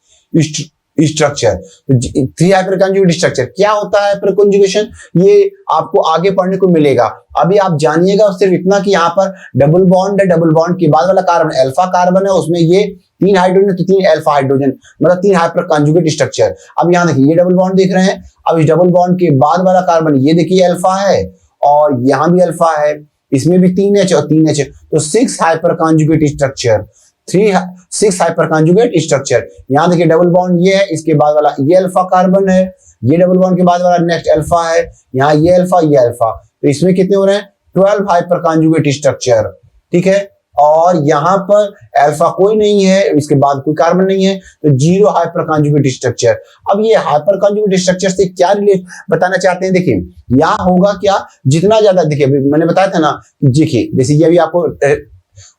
structure. 3 hyper conjugate structure क्या होता है, हाइपर कॉन्जुगेशन, ये आपको आगे पढ़ने को मिलेगा। अभी आप जानिएगा सिर्फ इतना कि यहाँ पर डबल बॉन्ड है, डबल बॉन्ड के बाद वाला कार्बन अल्फा कार्बन है, उसमें ये 3 हाइड्रोजन, तो 3 अल्फा हाइड्रोजन, मतलब 3 हाइपर कॉन्जुगेट स्ट्रक्चर। अब यहाँ देखिए ये डबल बॉन्ड देख रहे हैं, अब इस डबल बॉन्ड के बाद वाला कार्बन ये देखिए अल्फा है, और यहाँ भी अल्फा है, इसमें भी 3H और 3H, तो 6 hyper conjugate structure, 6 hyper conjugate structure. यहाँ देखिए डबल बॉन्ड ये है, इसके बाद वाला ये अल्फा कार्बन है, ये डबल बॉन्ड के बाद वाला नेक्स्ट अल्फा है, यहाँ ये अल्फा, तो इसमें कितने हो रहे हैं, 12 हाइपर कॉन्जुगेट स्ट्रक्चर, ठीक है। और यहाँ पर अल्फा कोई नहीं है, इसके बाद कोई कार्बन नहीं है, तो जीरो हाइपर कॉन्जुगेट स्ट्रक्चर। अब ये हाइपर कॉन्जुगेट स्ट्रक्चर से क्या रिलेट बताना चाहते हैं, देखिए यहाँ होगा क्या, जितना ज्यादा, देखिए मैंने बताया था ना, देखिए जैसे ये अभी आपको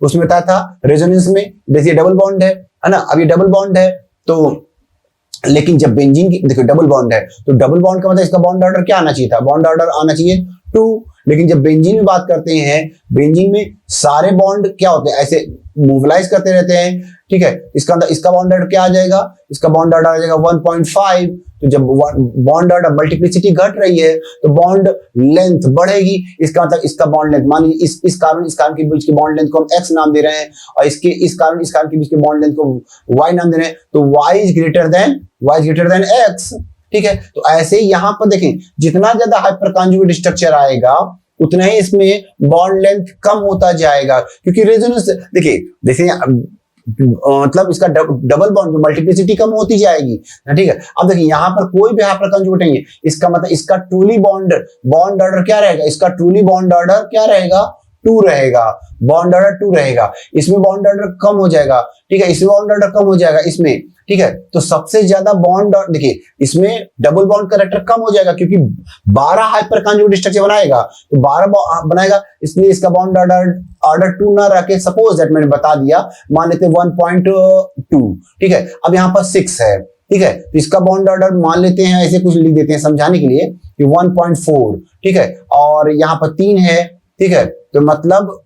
उसमें बताया था रेजोनेंस में, जैसे डबल बॉन्ड है ना, अब ये डबल बॉन्ड है, तो लेकिन जब बेंजीन की देखो डबल बॉन्ड है, तो डबल बॉन्ड का मतलब इसका बॉन्ड ऑर्डर क्या आना चाहिए था, बॉन्ड ऑर्डर आना चाहिए 2। लेकिन जब बेंजीन में बात करते हैं, बेंजीन में सारे बॉन्ड क्या होते हैं, ऐसे मोबिलाइज करते रहते हैं, ठीक है। इसका बॉन्ड ऑर्डर क्या आ जाएगा, इसका बॉन्ड ऑर्डर आ जाएगा 1.5। तो जब बॉन्ड ऑर्डर मल्टीप्लिसिटी घट रही है तो बॉन्ड लेंथ बढ़ेगी, इसका मतलब इसका बॉन्ड लेंथ, मान लीजिए इस कार्बन के बीच के बॉन्ड लेंथ को हम x नाम दे रहे हैं, और इस कार्बन के बीच के बॉन्ड लेंथ को y नाम दे रहे हैं, तो y is greater than x, ठीक है। तो ऐसे यहाँ पर देखें, जितना ज्यादा हाइपर कॉन्जुगेट स्ट्रक्चर आएगा उतना ही इसमें बॉन्ड लेंथ कम होता जाएगा, क्योंकि रेजोनेंस देखिए जैसे मतलब इसका डबल बॉन्ड जो मल्टीप्लिसिटी कम होती जाएगी, ठीक है। अब देखिए यहाँ पर कोई भी हाइपर कॉन्जुगेट नहीं है, इसका मतलब इसका ट्रूली बॉन्ड ऑर्डर क्या रहेगा, इसका ट्रूली बॉन्ड ऑर्डर क्या रहेगा, 2 रहेगा, बॉन्ड ऑर्डर 2 रहेगा, इसमें बॉन्ड ऑर्डर कम हो जाएगा, ठीक है, इसमें बॉन्ड ऑर्डर कम हो जाएगा इसमें, ठीक है। तो सबसे ज्यादा बॉन्ड देखिए इसमें डबल बॉन्ड कैरेक्टर कम हो जाएगा, क्योंकि 12 हाइपर कॉन्जुगेट स्ट्रक्चर बनाएगा, तो 12 बनाएगा, इसलिए इसका बॉन्ड ऑर्डर 2 ना रख के, सपोज दैट मैंने बता दिया, मान लेते 1.2, ठीक है। अब यहाँ पर 6 है, ठीक है, तो इसका बॉन्ड ऑर्डर मान लेते हैं, ऐसे कुछ लिख देते हैं समझाने के लिए कि 1.4, ठीक है, और यहाँ पर 3 है, ठीक है, तो मतलब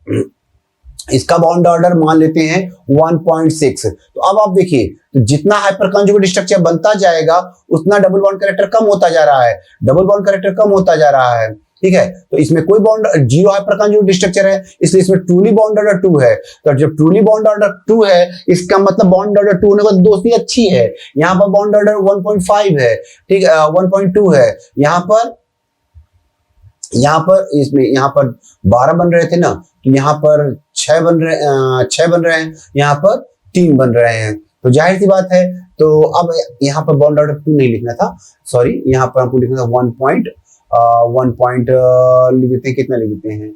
इसका बॉन्ड ऑर्डर मान लेते हैं 1.6। तो अब आप देखिए, तो जितना हाइपर कॉन्जुगेट स्ट्रक्चर बनता जाएगा उतना डबल बॉन्ड कैरेक्टर कम होता जा रहा है, डबल बॉन्ड कैरेक्टर कम होता जा रहा है, ठीक है। तो इसमें कोई bond zero hyper conjugate structure है, इसलिए इसमें ट्रूली बॉन्ड ऑर्डर 2 है। तो जब ट्रूली बॉन्ड ऑर्डर 2 है, इसका मतलब बॉन्ड ऑर्डर 2 होने का दोस्ती अच्छी है। यहाँ पर बॉन्ड ऑर्डर 1.5 है, ठीक है, 1.2 है, यहाँ पर इसमें यहाँ पर 12 बन रहे थे ना, तो यहाँ पर 6 बन रहे हैं, यहाँ पर 3 बन रहे हैं, तो जाहिर सी बात है। तो अब यहाँ पर बॉन्ड ऑर्डर 2 नहीं लिखना था, सॉरी, यहाँ पर हमको लिखना था 1 लिख देते हैं, कितना लिख देते हैं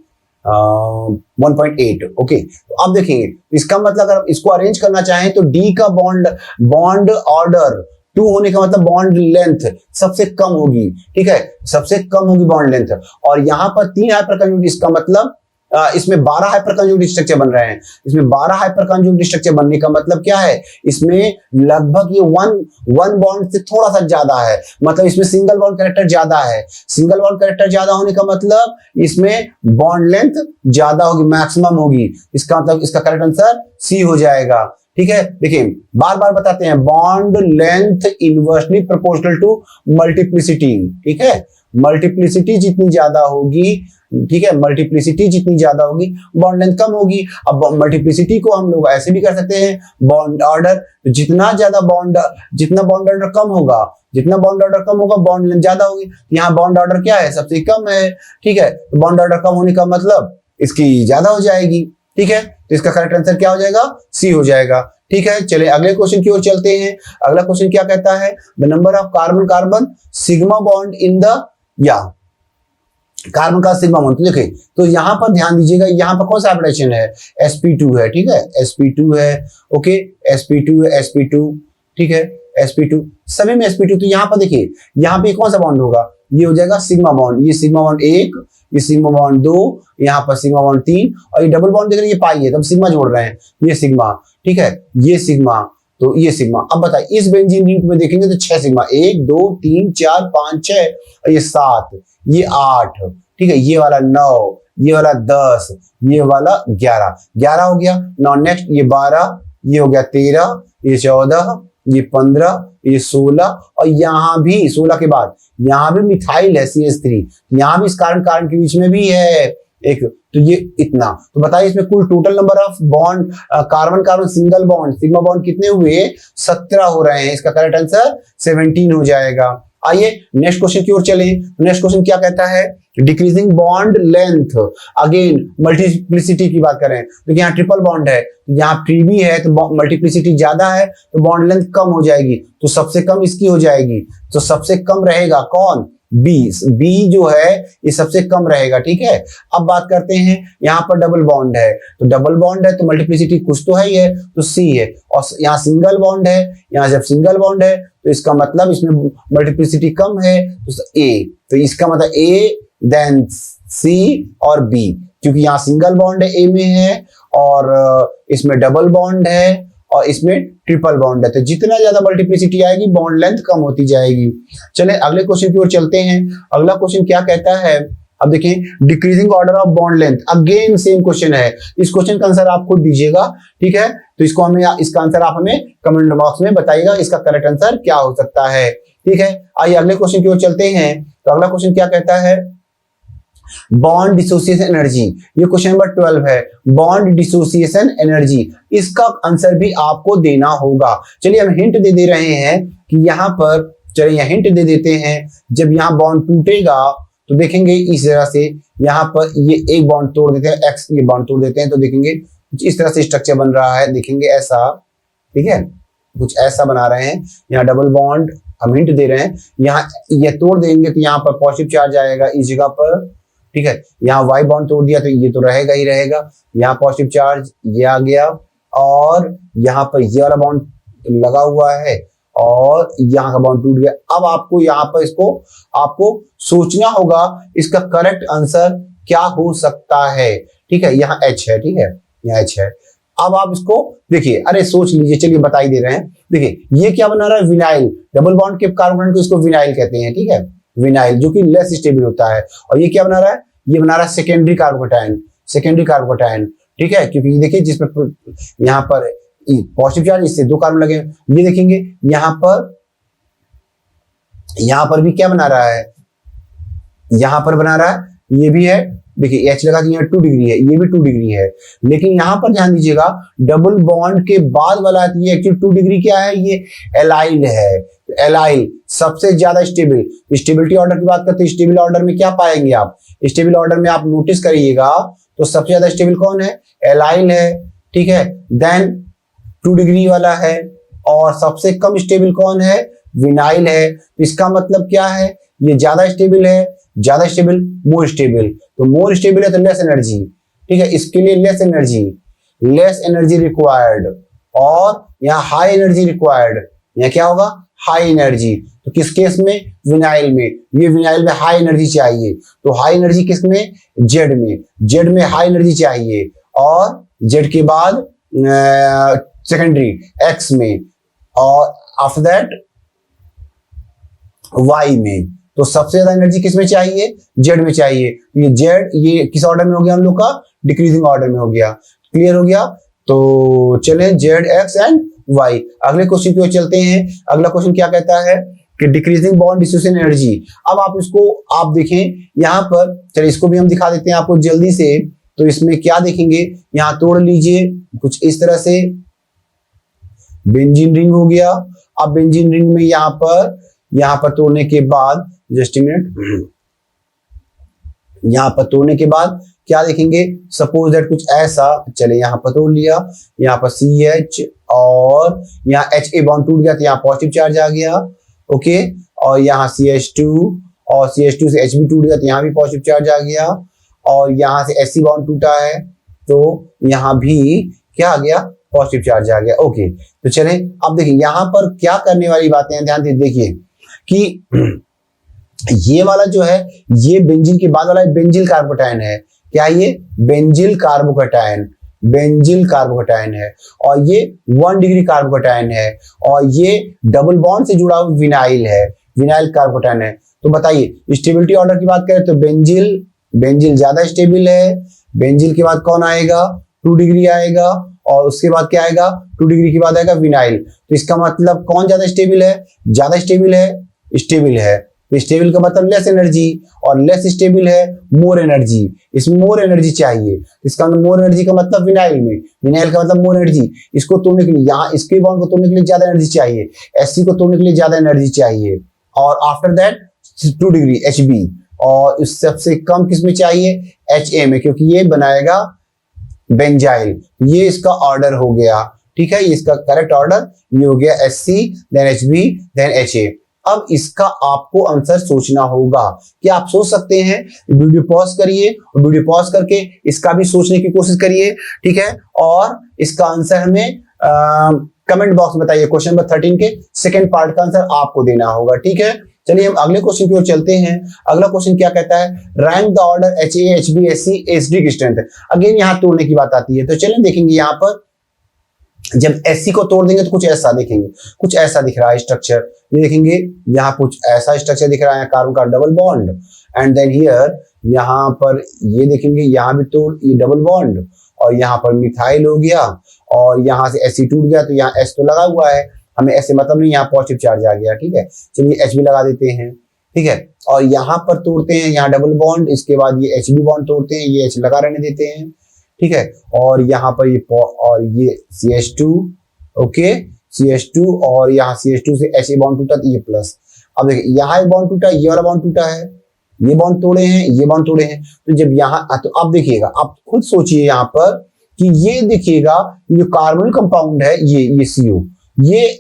1.8, ओके। तो अब देखेंगे, इसका मतलब अगर इसको अरेंज करना चाहें तो डी का बॉन्ड ऑर्डर 2 होने का मतलब बॉन्ड लेंथ सबसे कम होगी, ठीक है, सबसे कम होगी बॉन्ड लेंथ। और यहाँ पर 3 हाइपर कॉन्जुगेट, इसका मतलब इसमें 12 हाइपर कॉन्जुगेट स्ट्रक्चर बन रहे हैं। इसमें 12 हाइपर कॉन्जुगेट स्ट्रक्चर बनने का मतलब क्या है, इसमें लगभग ये वन बॉन्ड से थोड़ा सा ज्यादा है, मतलब इसमें सिंगल बॉन्ड कैरेक्टर ज्यादा है। सिंगल बॉन्ड कैरेक्टर ज्यादा होने का मतलब इसमें बॉन्ड लेंथ ज्यादा होगी, मैक्सिमम होगी, इसका मतलब इसका करेक्ट आंसर सी हो जाएगा, ठीक है। देखिए बार बार बताते हैं, bond length inversely proportional to multiplicity, ठीक है, मल्टीप्लिसिटी जितनी ज्यादा होगी, ठीक है, मल्टीप्लिसिटी जितनी ज्यादा होगी बॉन्ड लेंथ कम होगी। अब मल्टीप्लिसिटी को हम लोग ऐसे भी कर सकते हैं, बॉन्ड ऑर्डर जितना बॉन्ड ऑर्डर कम होगा, बॉन्ड लेंथ ज्यादा होगी। यहाँ बॉन्ड ऑर्डर क्या है, सबसे कम है, ठीक है, तो बॉन्ड ऑर्डर कम होने का मतलब इसकी ज्यादा हो जाएगी, ठीक है। तो इसका करेक्ट आंसर क्या हो जाएगा, सी हो जाएगा, ठीक है। चलिए अगले क्वेश्चन की ओर चलते हैं। अगला क्वेश्चन क्या कहता है, the number of carbon sigma bond in the, या कार्बन का सिग्मा बॉन्ड। तो देखिए, तो यहां पर ध्यान दीजिएगा, यहां पर कौन सा हाइब्रिडेशन है, sp2 है, ठीक है, sp2 है, ओके, sp2 है, sp2, ठीक है, sp2, सभी में sp2। तो यहां पर देखिए, यहां पे कौन सा बॉन्ड होगा, ये हो जाएगा सिग्मा बॉन्ड, ये सिग्मा बॉन्ड 1, ये सिग्मा बॉन्ड 2, यहाँ पर सिग्मा बॉन्ड 3, और ये डबल बॉन्ड देख रहे हैं, ये पाई है, तब सिग्मा जोड़ रहे हैं, ये सिग्मा, ठीक है, ये सिग्मा, तो ये सिग्मा। अब बताइए इस बेंजीन रिंग में देखेंगे तो 6 सिग्मा, 1 2 3 4 5 6, और ये 7, ये 8, ठीक है, ये वाला 9, ये वाला 10, ये वाला 11 हो गया। नाउ नेक्स्ट ये 12, ये हो गया 13, ये 14, ये 15, ये 16, और यहाँ भी 16 के बाद यहाँ भी मिथाइल है CH3, यहाँ भी इस कार्बन के बीच में भी है एक, तो ये इतना। तो बताइए इसमें कुल total number of bond carbon single bond sigma bond कितने हुए, 17 हो रहे हैं। इसका करेक्ट आंसर 17 हो जाएगा। आइए नेक्स्ट क्वेश्चन की ओर चलें। नेक्स्ट क्वेश्चन क्या कहता है, decreasing bond length, again multiplicity की बात करें तो यहाँ ट्रिपल बॉन्ड है, यहाँ फ्री है, तो मल्टीप्लिसिटी ज्यादा है तो बॉन्ड लेंथ कम हो जाएगी, तो सबसे कम इसकी हो जाएगी, तो सबसे कम रहेगा कौन, बी, बी जो है ये सबसे कम रहेगा, ठीक है। अब बात करते हैं यहाँ पर डबल बॉन्ड है, तो डबल बॉन्ड है तो मल्टीप्लिसिटी कुछ तो है ही है, तो सी है। और यहाँ सिंगल बॉन्ड है, यहाँ जब सिंगल बॉन्ड है तो इसका मतलब इसमें मल्टीप्लिसिटी कम है, तो ए, तो इसका मतलब ए देन सी और बी, क्योंकि यहाँ सिंगल बॉन्ड है ए में है और इसमें डबल बॉन्ड है और इसमें ट्रिपल बॉन्ड है, तो जितना ज्यादा मल्टीप्लिसिटी आएगी बॉन्ड लेंथ कम होती जाएगी। चले अगले क्वेश्चन की ओर चलते हैं। अगला क्वेश्चन क्या कहता है, अब देखें decreasing order of bond length, again same question है। इस क्वेश्चन का आंसर आप खुद दीजिएगा, ठीक है। तो इसको हमें, इसका आंसर आप हमें कमेंट बॉक्स में बताइएगा इसका करेक्ट आंसर क्या हो सकता है, ठीक है। आइए अगले क्वेश्चन की ओर चलते हैं। तो अगला क्वेश्चन क्या कहता है, बॉन्ड डिसोसिएशन एनर्जी, ये क्वेश्चन नंबर 12 है। बॉन्ड डिसोसिएशन एनर्जी, इसका आंसर भी आपको देना होगा। चलिए हम हिंट दे रहे हैं कि यहाँ पर, चलिए यहाँ हिंट दे देते हैं, जब यहाँ बॉन्ड टूटेगा तो देखेंगे इस तरह से, यहाँ पर ये एक बॉन्ड तोड़ देते हैं, एक्स ये बॉन्ड तोड़ देते हैं, तो देखेंगे कुछ इस तरह से स्ट्रक्चर बन रहा है, देखेंगे ऐसा, ठीक है, कुछ ऐसा बना रहे हैं। यहाँ डबल बॉन्ड हम हिंट दे रहे हैं, यहाँ ये तोड़ देंगे तो यहाँ पर पॉजिटिव चार्ज आएगा इस जगह पर, ठीक है। यहाँ वाई बॉन्ड तोड़ दिया तो ये तो रहेगा ही रहेगा, यहाँ पॉजिटिव चार्ज ये आ गया और यहाँ पर ये वाला बॉन्ड लगा हुआ है और यहाँ का बॉन्ड टूट गया। अब आपको यहाँ पर इसको आपको सोचना होगा इसका करेक्ट आंसर क्या हो सकता है, ठीक है। यहाँ एच है, ठीक है, यहाँ एच है। अब आप इसको देखिए, अरे सोच लीजिए, चलिए बता ही दे रहे हैं। देखिए ये क्या बना रहा है, विनाइल, डबल बॉन्ड के कार्बन को इसको विनाइल कहते हैं, ठीक है, विनाइल, जो कि लेस स्टेबल होता है। और ये क्या बना रहा है, ये बना रहा है सेकेंडरी कार्बोकैटायन, सेकेंडरी कार्बोकैटायन, ठीक है, क्योंकि देखिए जिसमें यहाँ पर पॉजिटिव चार्ज, इससे दो कार्बन लगे, ये देखेंगे यहाँ पर भी क्या बना रहा है, यहाँ पर बना रहा है, ये भी है, देखिए एच लगा कि यहाँ 2 डिग्री है, ये भी 2 डिग्री है। लेकिन यहाँ पर ध्यान दीजिएगा डबल बॉन्ड के बाद वाला ये एक्चुअली 2 डिग्री क्या है, ये एलाइल है। एलाइल सबसे ज्यादा स्टेबल, स्टेबिलिटी ऑर्डर की बात करते हैं, स्टेबल ऑर्डर में क्या पाएंगे आप, स्टेबल ऑर्डर में आप नोटिस करिएगा तो सबसे ज्यादा स्टेबल कौन है, एलाइल है, ठीक है, देन 2 डिग्री वाला है, और सबसे कम स्टेबल कौन है, विनाइल है। इसका मतलब क्या है, ये ज्यादा स्टेबल है, ज्यादा स्टेबल मोर स्टेबल, तो मोर स्टेबल है तो लेस एनर्जी, ठीक है, इसके लिए लेस एनर्जी रिक्वायर्ड, और यहाँ हाई एनर्जी रिक्वायर्ड, यहाँ क्या होगा, हाई एनर्जी। तो किस केस में, विनाइल में, ये विनाइल में हाई एनर्जी चाहिए, तो हाई एनर्जी किस में, जेड में हाई एनर्जी चाहिए, और जेड के बाद सेकेंडरी एक्स में, और आफ्टर दैट वाई में। तो सबसे ज्यादा एनर्जी किस में चाहिए, जेड में चाहिए। ये जेड, ये किस ऑर्डर में हो गया हम लोग का, डिक्रीजिंग ऑर्डर में हो गया, क्लियर हो गया। तो चले जेड, एक्स एंड वाई। अगले क्वेश्चन की ओर चलते हैं। अगला क्वेश्चन क्या कहता है कि डिक्रीजिंग बॉन्ड डिसोसिएशन एनर्जी। अब आप इसको आप देखें यहाँ पर, चलिए इसको भी हम दिखा देते हैं आपको जल्दी से। तो इसमें क्या देखेंगे, यहाँ तोड़ लीजिए कुछ इस तरह से, बेंजीन रिंग हो गया। अब बेंजीन रिंग में यहाँ पर तोड़ने के बाद, जस्ट मिनट, यहाँ पर तोड़ने के बाद क्या देखेंगे, सपोज दैट कुछ ऐसा, चले यहाँ पर तोड़ लिया, यहाँ पर CH और यहाँ HA बॉन्ड टूट गया तो यहाँ पॉजिटिव चार्ज आ गया, ओके, और यहाँ CH2 और CH2 से H भी टूट गया तो यहाँ भी पॉजिटिव चार्ज आ गया, और यहाँ से SC बॉन्ड टूटा है तो यहाँ भी क्या आ गया, पॉजिटिव चार्ज आ गया, ओके। तो चले अब देखिए यहाँ पर क्या करने वाली बातें हैं, ध्यान से देखिए कि ये वाला जो है, ये बेंजीन के बाद वाला बेंजिल कार्बोकैटायन है, क्या ये बेंजिल कार्बोकैटायन है, और ये 1 डिग्री कार्बोकैटायन है, और ये डबल बॉन्ड से जुड़ा हुआ विनाइल है, विनाइल कार्बोकैटायन है। तो बताइए स्टेबिलिटी ऑर्डर की बात करें तो बेंजिल ज्यादा स्टेबल है, बेंजिल के बाद कौन आएगा, 2 डिग्री आएगा, और उसके बाद क्या आएगा, 2 डिग्री के बाद आएगा विनाइल। तो इसका मतलब कौन ज्यादा स्टेबल है, ज्यादा स्टेबल है, तो स्टेबल का मतलब लेस एनर्जी, और लेस स्टेबल है मोर एनर्जी, इसमें मोर एनर्जी चाहिए। इसका मोर एनर्जी का मतलब विनाइल का मतलब मोर एनर्जी, इसको तोड़ने के लिए, यहाँ इसके बॉन्ड को तोड़ने के लिए ज्यादा एनर्जी चाहिए, SC को तोड़ने के लिए ज्यादा एनर्जी चाहिए, और आफ्टर दैट 2 डिग्री HB, और इस सबसे कम किस में चाहिए, HA में, क्योंकि ये बनाएगा बेंजाइल। ये इसका ऑर्डर हो गया, ठीक है, ये इसका करेक्ट ऑर्डर ये हो गया, SC than HB than HA। अब इसका आपको आंसर सोचना होगा। क्या आप सोच सकते हैं? वीडियो पॉज करिए और वीडियो पॉज करके इसका भी सोचने की कोशिश करिए, ठीक है। और इसका आंसर हमें कमेंट बॉक्स में बताइए। क्वेश्चन नंबर 13 के सेकंड पार्ट का आंसर आपको देना होगा, ठीक है। चलिए हम अगले क्वेश्चन की ओर चलते हैं। अगला क्वेश्चन क्या कहता है? Rank the order HA HB SC SD की स्ट्रेंथ। अगेन यहाँ तोड़ने की बात आती है, तो चलिए देखेंगे यहाँ पर जब SC को तोड़ देंगे तो कुछ ऐसा देखेंगे, कुछ ऐसा दिख रहा है स्ट्रक्चर। ये देखेंगे यहाँ कुछ ऐसा स्ट्रक्चर दिख रहा है, कार्बन का double bond and then here यहाँ पर ये देखेंगे यहाँ भी तोड़, ये डबल बॉन्ड और यहाँ पर मिथाइल हो गया और यहाँ से SC टूट गया तो यहाँ S तो लगा हुआ है, हमें ऐसे मतलब नहीं, यहाँ पॉजिटिव चार्ज आ गया, ठीक है। चलिए H भी लगा देते हैं, ठीक है। और यहाँ पर तोड़ते हैं, यहाँ डबल बॉन्ड, इसके बाद ये H भी बॉन्ड तोड़ते हैं, ये H लगा रहने देते हैं, ठीक है। और यहाँ पर ये CH2, ओके CH2 और यहाँ CH2 से H बॉन्ड टूटा तो ये प्लस। अब देखिए यहाँ एक बॉन्ड टूटा, ये वाला बॉन्ड टूटा है, ये बॉन्ड तोड़े हैं, ये बॉन्ड तोड़े हैं। तो जब यहाँ तो अब देखिएगा, आप खुद सोचिए यहाँ पर कि ये देखिएगा ये जो कार्बन कंपाउंड है ये CO, ये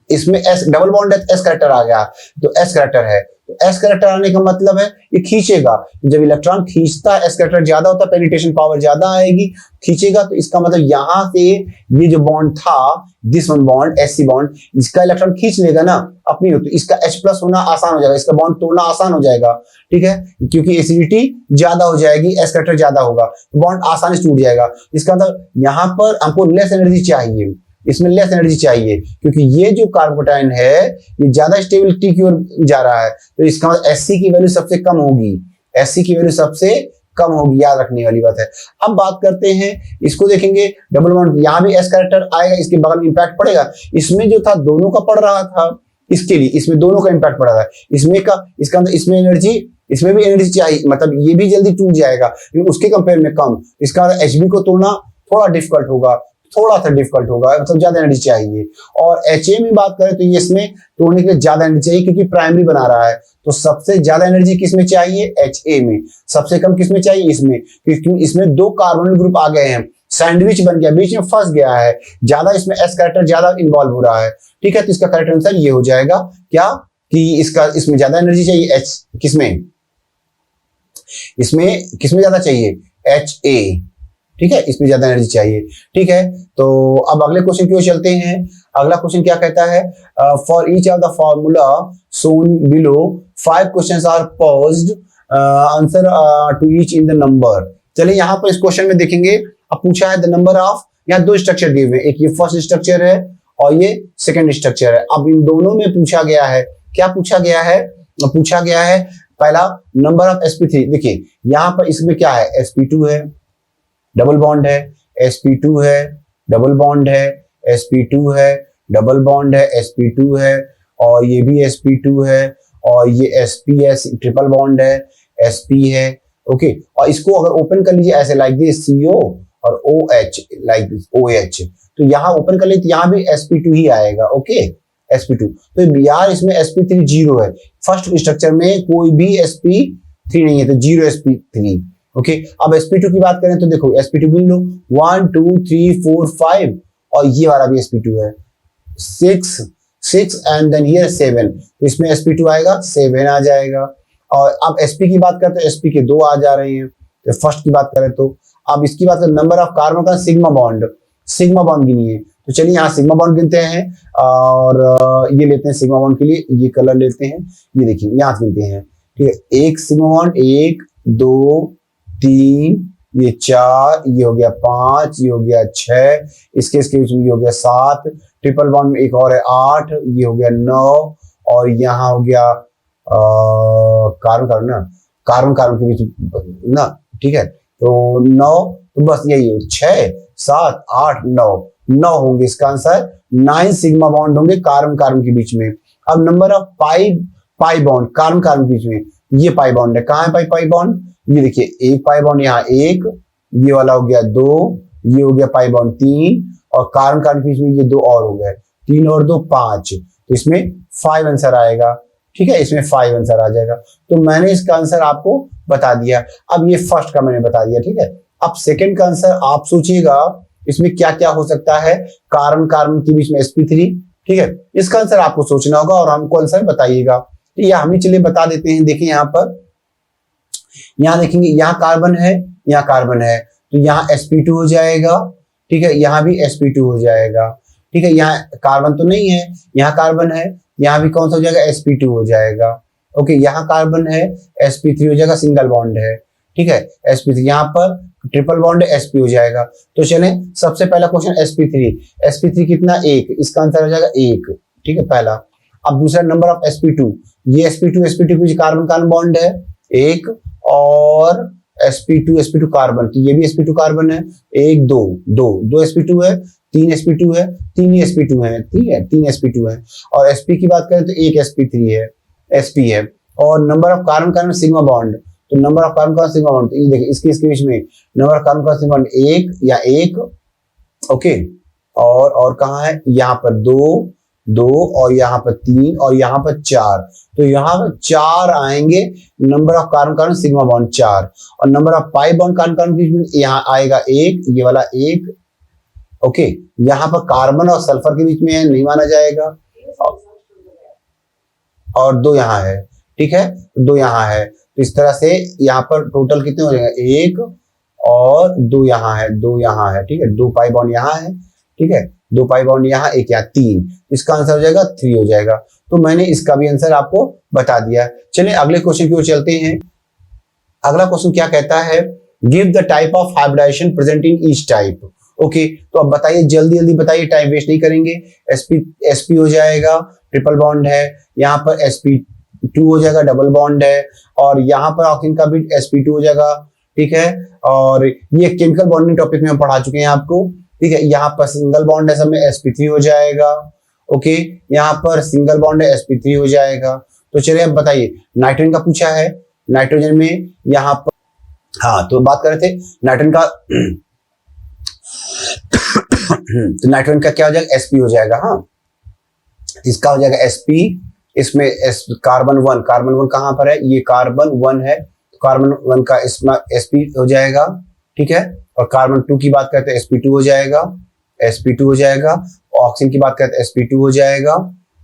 इसमें S डबल बॉन्ड है, S कैरेक्टर आ गया, तो S कैरेक्टर है, तो S कैरेक्टर आने का मतलब है ये खींचेगा। जब इलेक्ट्रॉन खींचता है S कैरेक्टर ज्यादा होता है, पेनिट्रेशन पावर ज्यादा आएगी, खींचेगा, तो इसका मतलब यहाँ से ये जो बॉन्ड था, this one bond SC bond, इसका इलेक्ट्रॉन खींच लेगा ना अपनी, तो इसका H प्लस होना आसान हो जाएगा, इसका बॉन्ड तोड़ना आसान हो जाएगा, ठीक है, क्योंकि एसिडिटी ज्यादा हो जाएगी, S कैरेक्टर ज्यादा होगा, बॉन्ड आसानी से टूट जाएगा। इसका मतलब यहाँ पर हमको लेस एनर्जी चाहिए, इसमें लेस एनर्जी चाहिए, क्योंकि ये जो कार्बोटाइन है ये ज्यादा स्टेबिलिटी की ओर जा रहा है, तो इसका मतलब SC की वैल्यू सबसे कम होगी, SC की वैल्यू सबसे कम होगी, याद रखने वाली बात है। अब बात करते हैं, इसको देखेंगे डबल बॉन्ड, यहाँ भी S कैरेक्टर आएगा, इसके बगल में इंपैक्ट पड़ेगा, इसमें जो था दोनों का पड़ रहा था, इसके लिए इसमें दोनों का इंपैक्ट पड़ा था, इसमें का इसका मतलब इसमें एनर्जी, इसमें भी एनर्जी चाहिए, मतलब ये भी जल्दी टूट जाएगा लेकिन उसके कंपेयर में कम, इसका मतलब HB को तोड़ना थोड़ा डिफिकल्ट होगा, थोड़ा सा डिफिकल्ट होगा, मतलब ज्यादा एनर्जी चाहिए। और HA में बात करें तो ये इसमें तोड़ने के लिए ज्यादा एनर्जी चाहिए, क्योंकि प्राइमरी बना रहा है, तो सबसे ज्यादा एनर्जी किसमें चाहिए? HA में। सबसे कम किसमें चाहिए? इसमें, क्योंकि इसमें दो कार्बोनिल ग्रुप आ गए हैं, सैंडविच बन गया, बीच में फंस गया है, ज्यादा इसमें S कैरेक्टर ज्यादा इन्वॉल्व हो रहा है, ठीक है। तो इसका करेक्ट आंसर ये हो जाएगा क्या कि इसका इसमें ज्यादा एनर्जी चाहिए, इसमें किसमें ज्यादा चाहिए? HA, ठीक है, इसमें ज्यादा एनर्जी चाहिए, ठीक है। तो अब अगले क्वेश्चन की ओर चलते हैं। अगला क्वेश्चन क्या कहता है? For each of the formula shown below 5 questions are posed, answer to each in the number. चलिए यहाँ पर इस क्वेश्चन में देखेंगे, अब पूछा है द नंबर ऑफ, यहाँ दो स्ट्रक्चर दिए हुए हैं, एक ये फर्स्ट स्ट्रक्चर है और ये सेकंड स्ट्रक्चर है। अब इन दोनों में पूछा गया है, क्या पूछा गया है? पूछा गया है पहला नंबर ऑफ sp3। देखिए यहाँ पर इसमें क्या है? sp2 है, डबल बॉन्ड है, sp2 है, डबल बॉन्ड है, sp2 है, डबल बॉन्ड है, sp2 है, और ये भी sp2 है, और ये sps ट्रिपल बॉन्ड है, sp है, ओके। और इसको अगर ओपन कर लीजिए ऐसे लाइक दिस, CO और OH लाइक दिस, OH, तो यहाँ ओपन कर लीजिए तो यहाँ भी sp2 ही आएगा, ओके, sp2। तो यार इसमें sp3 जीरो है, फर्स्ट स्ट्रक्चर में कोई भी sp3 नहीं है, तो जीरो sp3, ओके। अब sp2 की बात करें तो देखो sp2 गिन लो, 1 2 3 4 5, और ये वाला भी sp2 है, 6 एंड देन हियर 7, तो इसमें sp2 आएगा 7 आ जाएगा। और अब sp की बात करते हैं, sp के 2 आ जा रहे हैं, तो फर्स्ट की बात करें तो अब इसकी बात करें नंबर ऑफ कार्बन का सिग्मा बॉन्ड गिनिए, तो चलिए यहाँ सिग्मा बॉन्ड गिनते हैं, और ये लेते हैं सिग्मा बॉन्ड के लिए, ये कलर लेते हैं, ये देखिए यहाँ से गिनते हैं, ठीक है। एक सिग्मा बॉन्ड, 1 2 3, ये 4, ये हो गया 5, ये हो गया 6, इसके बीच में ये हो गया 7, ट्रिपल बॉन्ड में एक और है 8, ये हो गया 9, और यहाँ हो गया कार्बन के बीच ना, ठीक है, तो 9, तो बस यही हो, 6 7 8 9 होंगे, इसका आंसर 9 सिग्मा बॉन्ड होंगे कार्बन के बीच में। अब number of pi bond carbon के बीच में, ये पाई बॉन्ड है, कहाँ है पाई बॉन्ड? ये देखिए एक पाई बॉन्ड यहाँ 1, ये वाला हो गया 2, ये हो गया पाई बॉन्ड 3, और कार्बन के बीच में ये 2 और हो गए, 3 और 2 5, तो इसमें 5 आंसर आएगा, ठीक है, इसमें 5 आंसर आ जाएगा। तो मैंने इसका आंसर आपको बता दिया। अब ये फर्स्ट का मैंने बता दिया, ठीक है। अब सेकंड का आंसर आप सोचिएगा, इसमें क्या क्या हो सकता है? कार्बन के बीच में sp3, ठीक है, इसका आंसर आपको सोचना होगा और हमको आंसर बताइएगा। या हम ही चलिए बता देते हैं। देखिए यहाँ पर, यहाँ देखेंगे, यहाँ कार्बन है, यहाँ कार्बन है, तो यहाँ sp2 हो जाएगा। ठीक है, यहाँ भी sp2 हो जाएगा। ठीक है, यहाँ कार्बन तो नहीं है, यहाँ कार्बन है, यहाँ भी कौन सा हो जाएगा, sp2 हो जाएगा। ओके, यहाँ कार्बन है, sp3 हो जाएगा, सिंगल बॉन्ड है। ठीक है, sp3, यहाँ पर ट्रिपल बॉन्ड है, sp हो जाएगा। तो चलें, सबसे पहला क्वेश्चन sp3 कितना, 1, इसका आंसर हो जाएगा 1। ठीक है, पहला। अब दूसरा, नंबर ऑफ sp2, ये sp2 के बीच कार्बन कार्बन बॉन्ड है 1, और sp2 कार्बन, तो ये भी sp2 कार्बन है, 1 2 sp2 है, 3 sp2 है, 3 ही sp2 है, ठीक है, 3 sp2 है। और sp की बात करें तो 1 sp3 है, sp है। और number of carbon carbon sigma bond, तो number of carbon carbon sigma bond, ये देखिए इसके बीच में number of carbon carbon sigma bond 1 या 1। ओके, और कहाँ है, यहाँ पर 2 और यहाँ पर 3 और यहाँ पर 4, तो यहाँ पर 4 आएंगे number of carbon carbon sigma bond 4, और number of pi bond carbon carbon बीच में यहाँ आएगा 1, ये वाला 1। ओके, यहाँ पर कार्बन और सल्फर के बीच में है, नहीं माना जाएगा। और 2 यहाँ है, ठीक है, 2 यहाँ है, तो इस तरह से यहाँ पर टोटल कितने हो जाएगा, 1 और 2 यहाँ है, 2 यहाँ है। ठीक है, 2 पाई बॉन्ड यहाँ है, ठीक है, 2 पाई बॉन्ड यहाँ, 1 यहाँ 3, इसका आंसर हो जाएगा 3 हो जाएगा। तो मैंने इसका भी आंसर आपको बता दिया। चलिए अगले क्वेश्चन की ओर चलते हैं। अगला क्वेश्चन क्या कहता है, give the type of hybridization present in each type. Okay, तो अब बताइए, जल्दी जल्दी बताइए, टाइम वेस्ट नहीं करेंगे। sp हो जाएगा, ट्रिपल बॉन्ड है, यहाँ पर sp2 हो जाएगा, डबल बॉन्ड है, और यहाँ पर ऑक्सीजन का भी sp2 हो जाएगा। ठीक है, और ये केमिकल बॉन्डिंग टॉपिक में हम पढ़ा चुके हैं आपको। ठीक है, यहाँ पर सिंगल बॉन्ड है, सब में sp3 हो जाएगा। ओके, यहाँ पर सिंगल बॉन्ड है, sp3 हो जाएगा। तो चलिए अब बताइए, नाइट्रोजन का पूछा है, नाइट्रोजन में यहाँ पर, हाँ, तो बात कर रहे थे नाइट्रोजन का तो नाइट्रोजन का क्या हो जाएगा, sp हो जाएगा। हाँ, इसका हो जाएगा sp, इसमें कार्बन 1 कहाँ पर है, ये कार्बन 1 है, तो कार्बन 1 का इसमें sp हो जाएगा। ठीक है, और कार्बन 2 की बात करते हैं, sp2 हो जाएगा, sp2 हो जाएगा। ऑक्सीजन की बात करते हैं, sp2 हो जाएगा,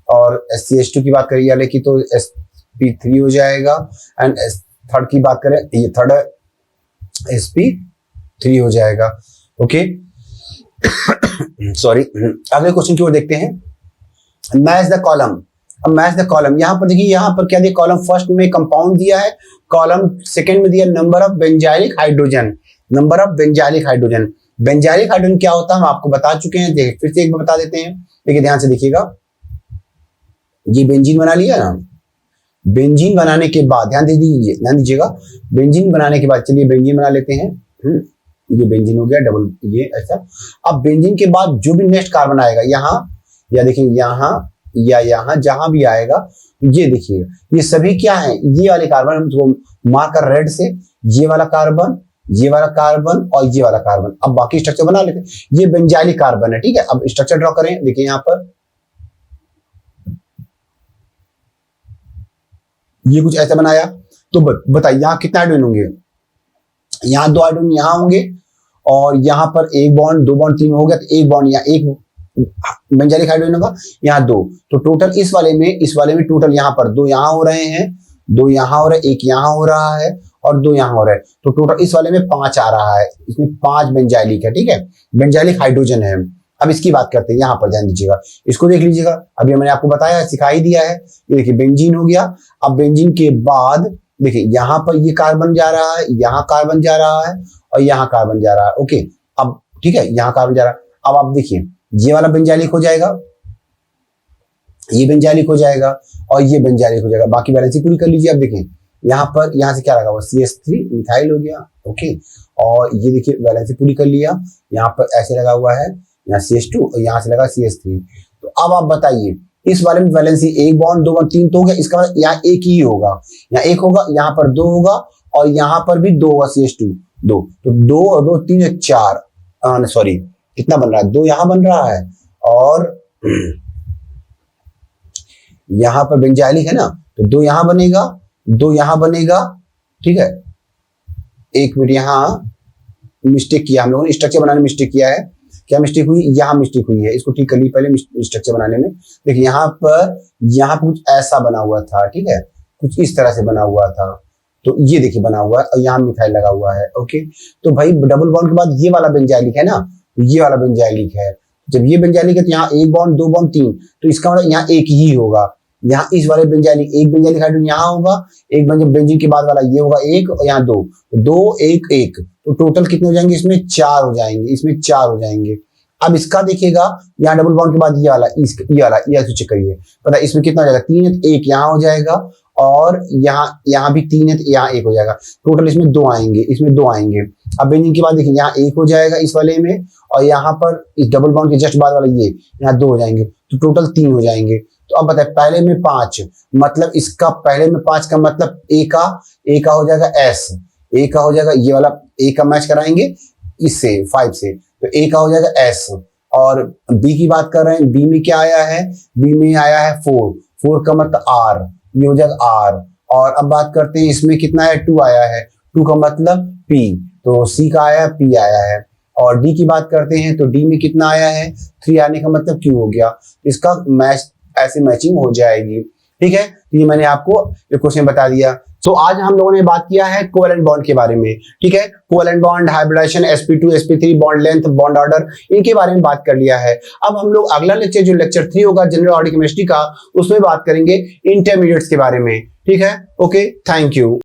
और CH2 की बात करें यानी कि तो sp3 हो जाएगा। एंड थर्ड की बात करें, ये थर्ड sp3 हो जाएगा। ओके, सॉरी, अगले क्वेश्चन की ओर देखते हैं। Match the column. अब मैच द कॉलम, यहाँ पर देखिए, यहाँ पर क्या दिया, कॉलम फर्स्ट में कंपाउंड दिया है, कॉलम सेकंड में दिया number of benzylic hydrogen. Number of benzylic hydrogen, benzylic hydrogen क्या होता है हम आपको बता चुके हैं, देखिए फिर से एक बार बता देते हैं। देखिए ध्यान से देखिएगा, ये बेंजीन बना लिया ना, बेंजीन बनाने के बाद ध्यान दीजिएगा, बेंजीन बनाने के बाद, चलिए बेंजीन बना लेते हैं। ये बेंजीन हो गया, डबल ये ऐसा। अब बेंजीन के बाद जो भी नेक्स्ट कार्बन आएगा, यहाँ या देखिए यहाँ या यहाँ जहां भी आएगा, ये देखिएगा, ये सभी क्या है, ये वाले कार्बन हम मार्कर रेड से, ये वाला कार्बन, ये वाला कार्बन और ये वाला कार्बन। अब बाकी स्ट्रक्चर बना लेते हैं। ये बेंजाइलिक कार्बन है, ठीक है। अब स्ट्रक्चर ड्रॉ करें, देखिए यहाँ पर ये कुछ ऐसा बनाया, तो बताइए यहाँ कितना हाइड्रोजन होंगे, यहाँ 2 हाइड्रोजन यहाँ होंगे, और यहाँ पर 1 बॉन्ड 2 बॉन्ड 3 हो गया, तो 1 बॉन्ड यहाँ, 1 बेंजाइलिक हाइड्रोजन होगा, यहाँ 2, तो टोटल इस वाले में टोटल यहाँ पर 2 यहाँ हो रहे हैं, 2 यहाँ हो रहे हैं, 1 यहाँ हो रहा है और 2 यहाँ हो रहा है, तो टोटल इस वाले में 5 आ रहा है, इसमें 5 बेंजाइलिक है, ठीक है, बेंजाइलिक हाइड्रोजन है। अब इसकी बात करते हैं, यहाँ पर ध्यान दीजिएगा, इसको देख लीजिएगा, अभी मैंने आपको बताया, सिखा ही दिया है। ये देखिए बेंजीन हो गया। अब बेंजीन के बाद देखिए यहाँ पर ये कार्बन जा रहा है, यहाँ कार्बन जा रहा है और यहाँ कार्बन जा रहा है। ओके, अब ठीक है, यहाँ कार्बन जा रहा है। अब आप देखिए, ये वाला बेंजाइलिक हो जाएगा, ये बेंजाइलिक हो जाएगा और ये बेंजाइलिक हो जाएगा। बाकी बैलेंस पूरी कर लीजिए। अब देखिए यहाँ पर, यहाँ से क्या लगा हुआ, CH3 मिथाइल हो गया। ओके, और ये देखिए बैलेंस पूरी कर लिया, यहाँ पर ऐसे लगा हुआ है, यहाँ CH2 और यहाँ से लगा CH3। तो अब आप बताइए, इस वाले में वैलेंसी 1 बॉन्ड 2 बॉन्ड 3 तो हो गया, इसका मतलब यहाँ 1 ही होगा, यहाँ 1 होगा, यहाँ पर 2 होगा और यहाँ पर भी 2 होगा, CH2 2, तो 2 और 2 3 4, सॉरी कितना बन रहा है, 2 यहाँ बन रहा है और यहाँ पर बेंजाइलिक है ना, तो 2 यहाँ बनेगा, 2 यहाँ बनेगा, ठीक है। 1 मिनट, यहाँ मिस्टेक किया हम लोगों ने, स्ट्रक्चर बनाने में मिस्टेक किया है। क्या मिस्टेक हुई, यहाँ मिस्टेक हुई है, इसको ठीक कर ली पहले स्ट्रक्चर बनाने में। देखिए यहाँ पर कुछ ऐसा बना हुआ था, ठीक है, कुछ इस तरह से बना हुआ था, तो ये देखिए बना हुआ है और यहाँ मिथाइल लगा हुआ है। ओके, तो भाई डबल बॉन्ड के बाद ये वाला बेंजाइलिक है ना, तो ये वाला बेंजाइलिक है। जब ये बेंजाइलिक है तो यहाँ एक बॉन्ड, दो बॉन्ड, तीन, तो इसका मतलब यहाँ एक ही होगा। यहाँ इस वाले बेंजाइलिक, एक बेंजाइलिक हाइड्रोजन यहाँ होगा, एक बेंजीन के बाद वाला ये होगा एक, और यहाँ दो, दो एक एक, तो टोटल कितने हो जाएंगे, इसमें चार हो जाएंगे, इसमें चार हो जाएंगे। अब इसका देखिएगा, यहाँ डबल बॉन्ड के बाद ये वाला, ये चेक करिए, पता है इसमें कितना हो जाएगा, तीन है तो एक यहाँ हो जाएगा, और यहाँ भी तीन है तो यहाँ एक हो जाएगा, टोटल इसमें दो आएंगे, इसमें दो आएंगे। अब बेंजीन के बाद देखिए यहाँ एक हो जाएगा इस वाले में, और यहाँ पर इस डबल बॉन्ड के जस्ट बाद वाला ये यहाँ दो हो जाएंगे, तो टोटल तीन हो जाएंगे। तो अब बताए पहले में पांच, मतलब इसका पहले में पांच का मतलब ए का हो जाएगा एस, ए का हो जाएगा ये वाला, ए का मैच कराएंगे इससे 5 से, तो ए का हो जाएगा एस। और बी की बात कर रहे हैं, बी में क्या आया है, बी में आया है 4 का मतलब आर, ये हो जाएगा आर। और अब बात करते हैं इसमें कितना है, 2 आया है, 2 का मतलब पी, तो सी का आया है, पी आया है। और डी की बात करते हैं तो डी में कितना आया है, 3 आने का मतलब क्यू हो गया, इसका मैच ऐसे मैचिंग हो जाएगी। ठीक है, ये मैंने आपको ये क्वेश्चन बता दिया। तो आज हम लोगों ने बात किया है कोवेलेंट बॉन्ड के बारे में। ठीक है, covalent bond, hybridization, sp2 sp3, bond length, bond order, इनके बारे में बात कर लिया है। अब हम लोग अगला लेक्चर, जो लेक्चर 3 होगा जनरल ऑर्गेनिक केमिस्ट्री का, उसमें बात करेंगे इंटरमीडिएट्स के बारे में। ठीक है, ओके, थैंक यू।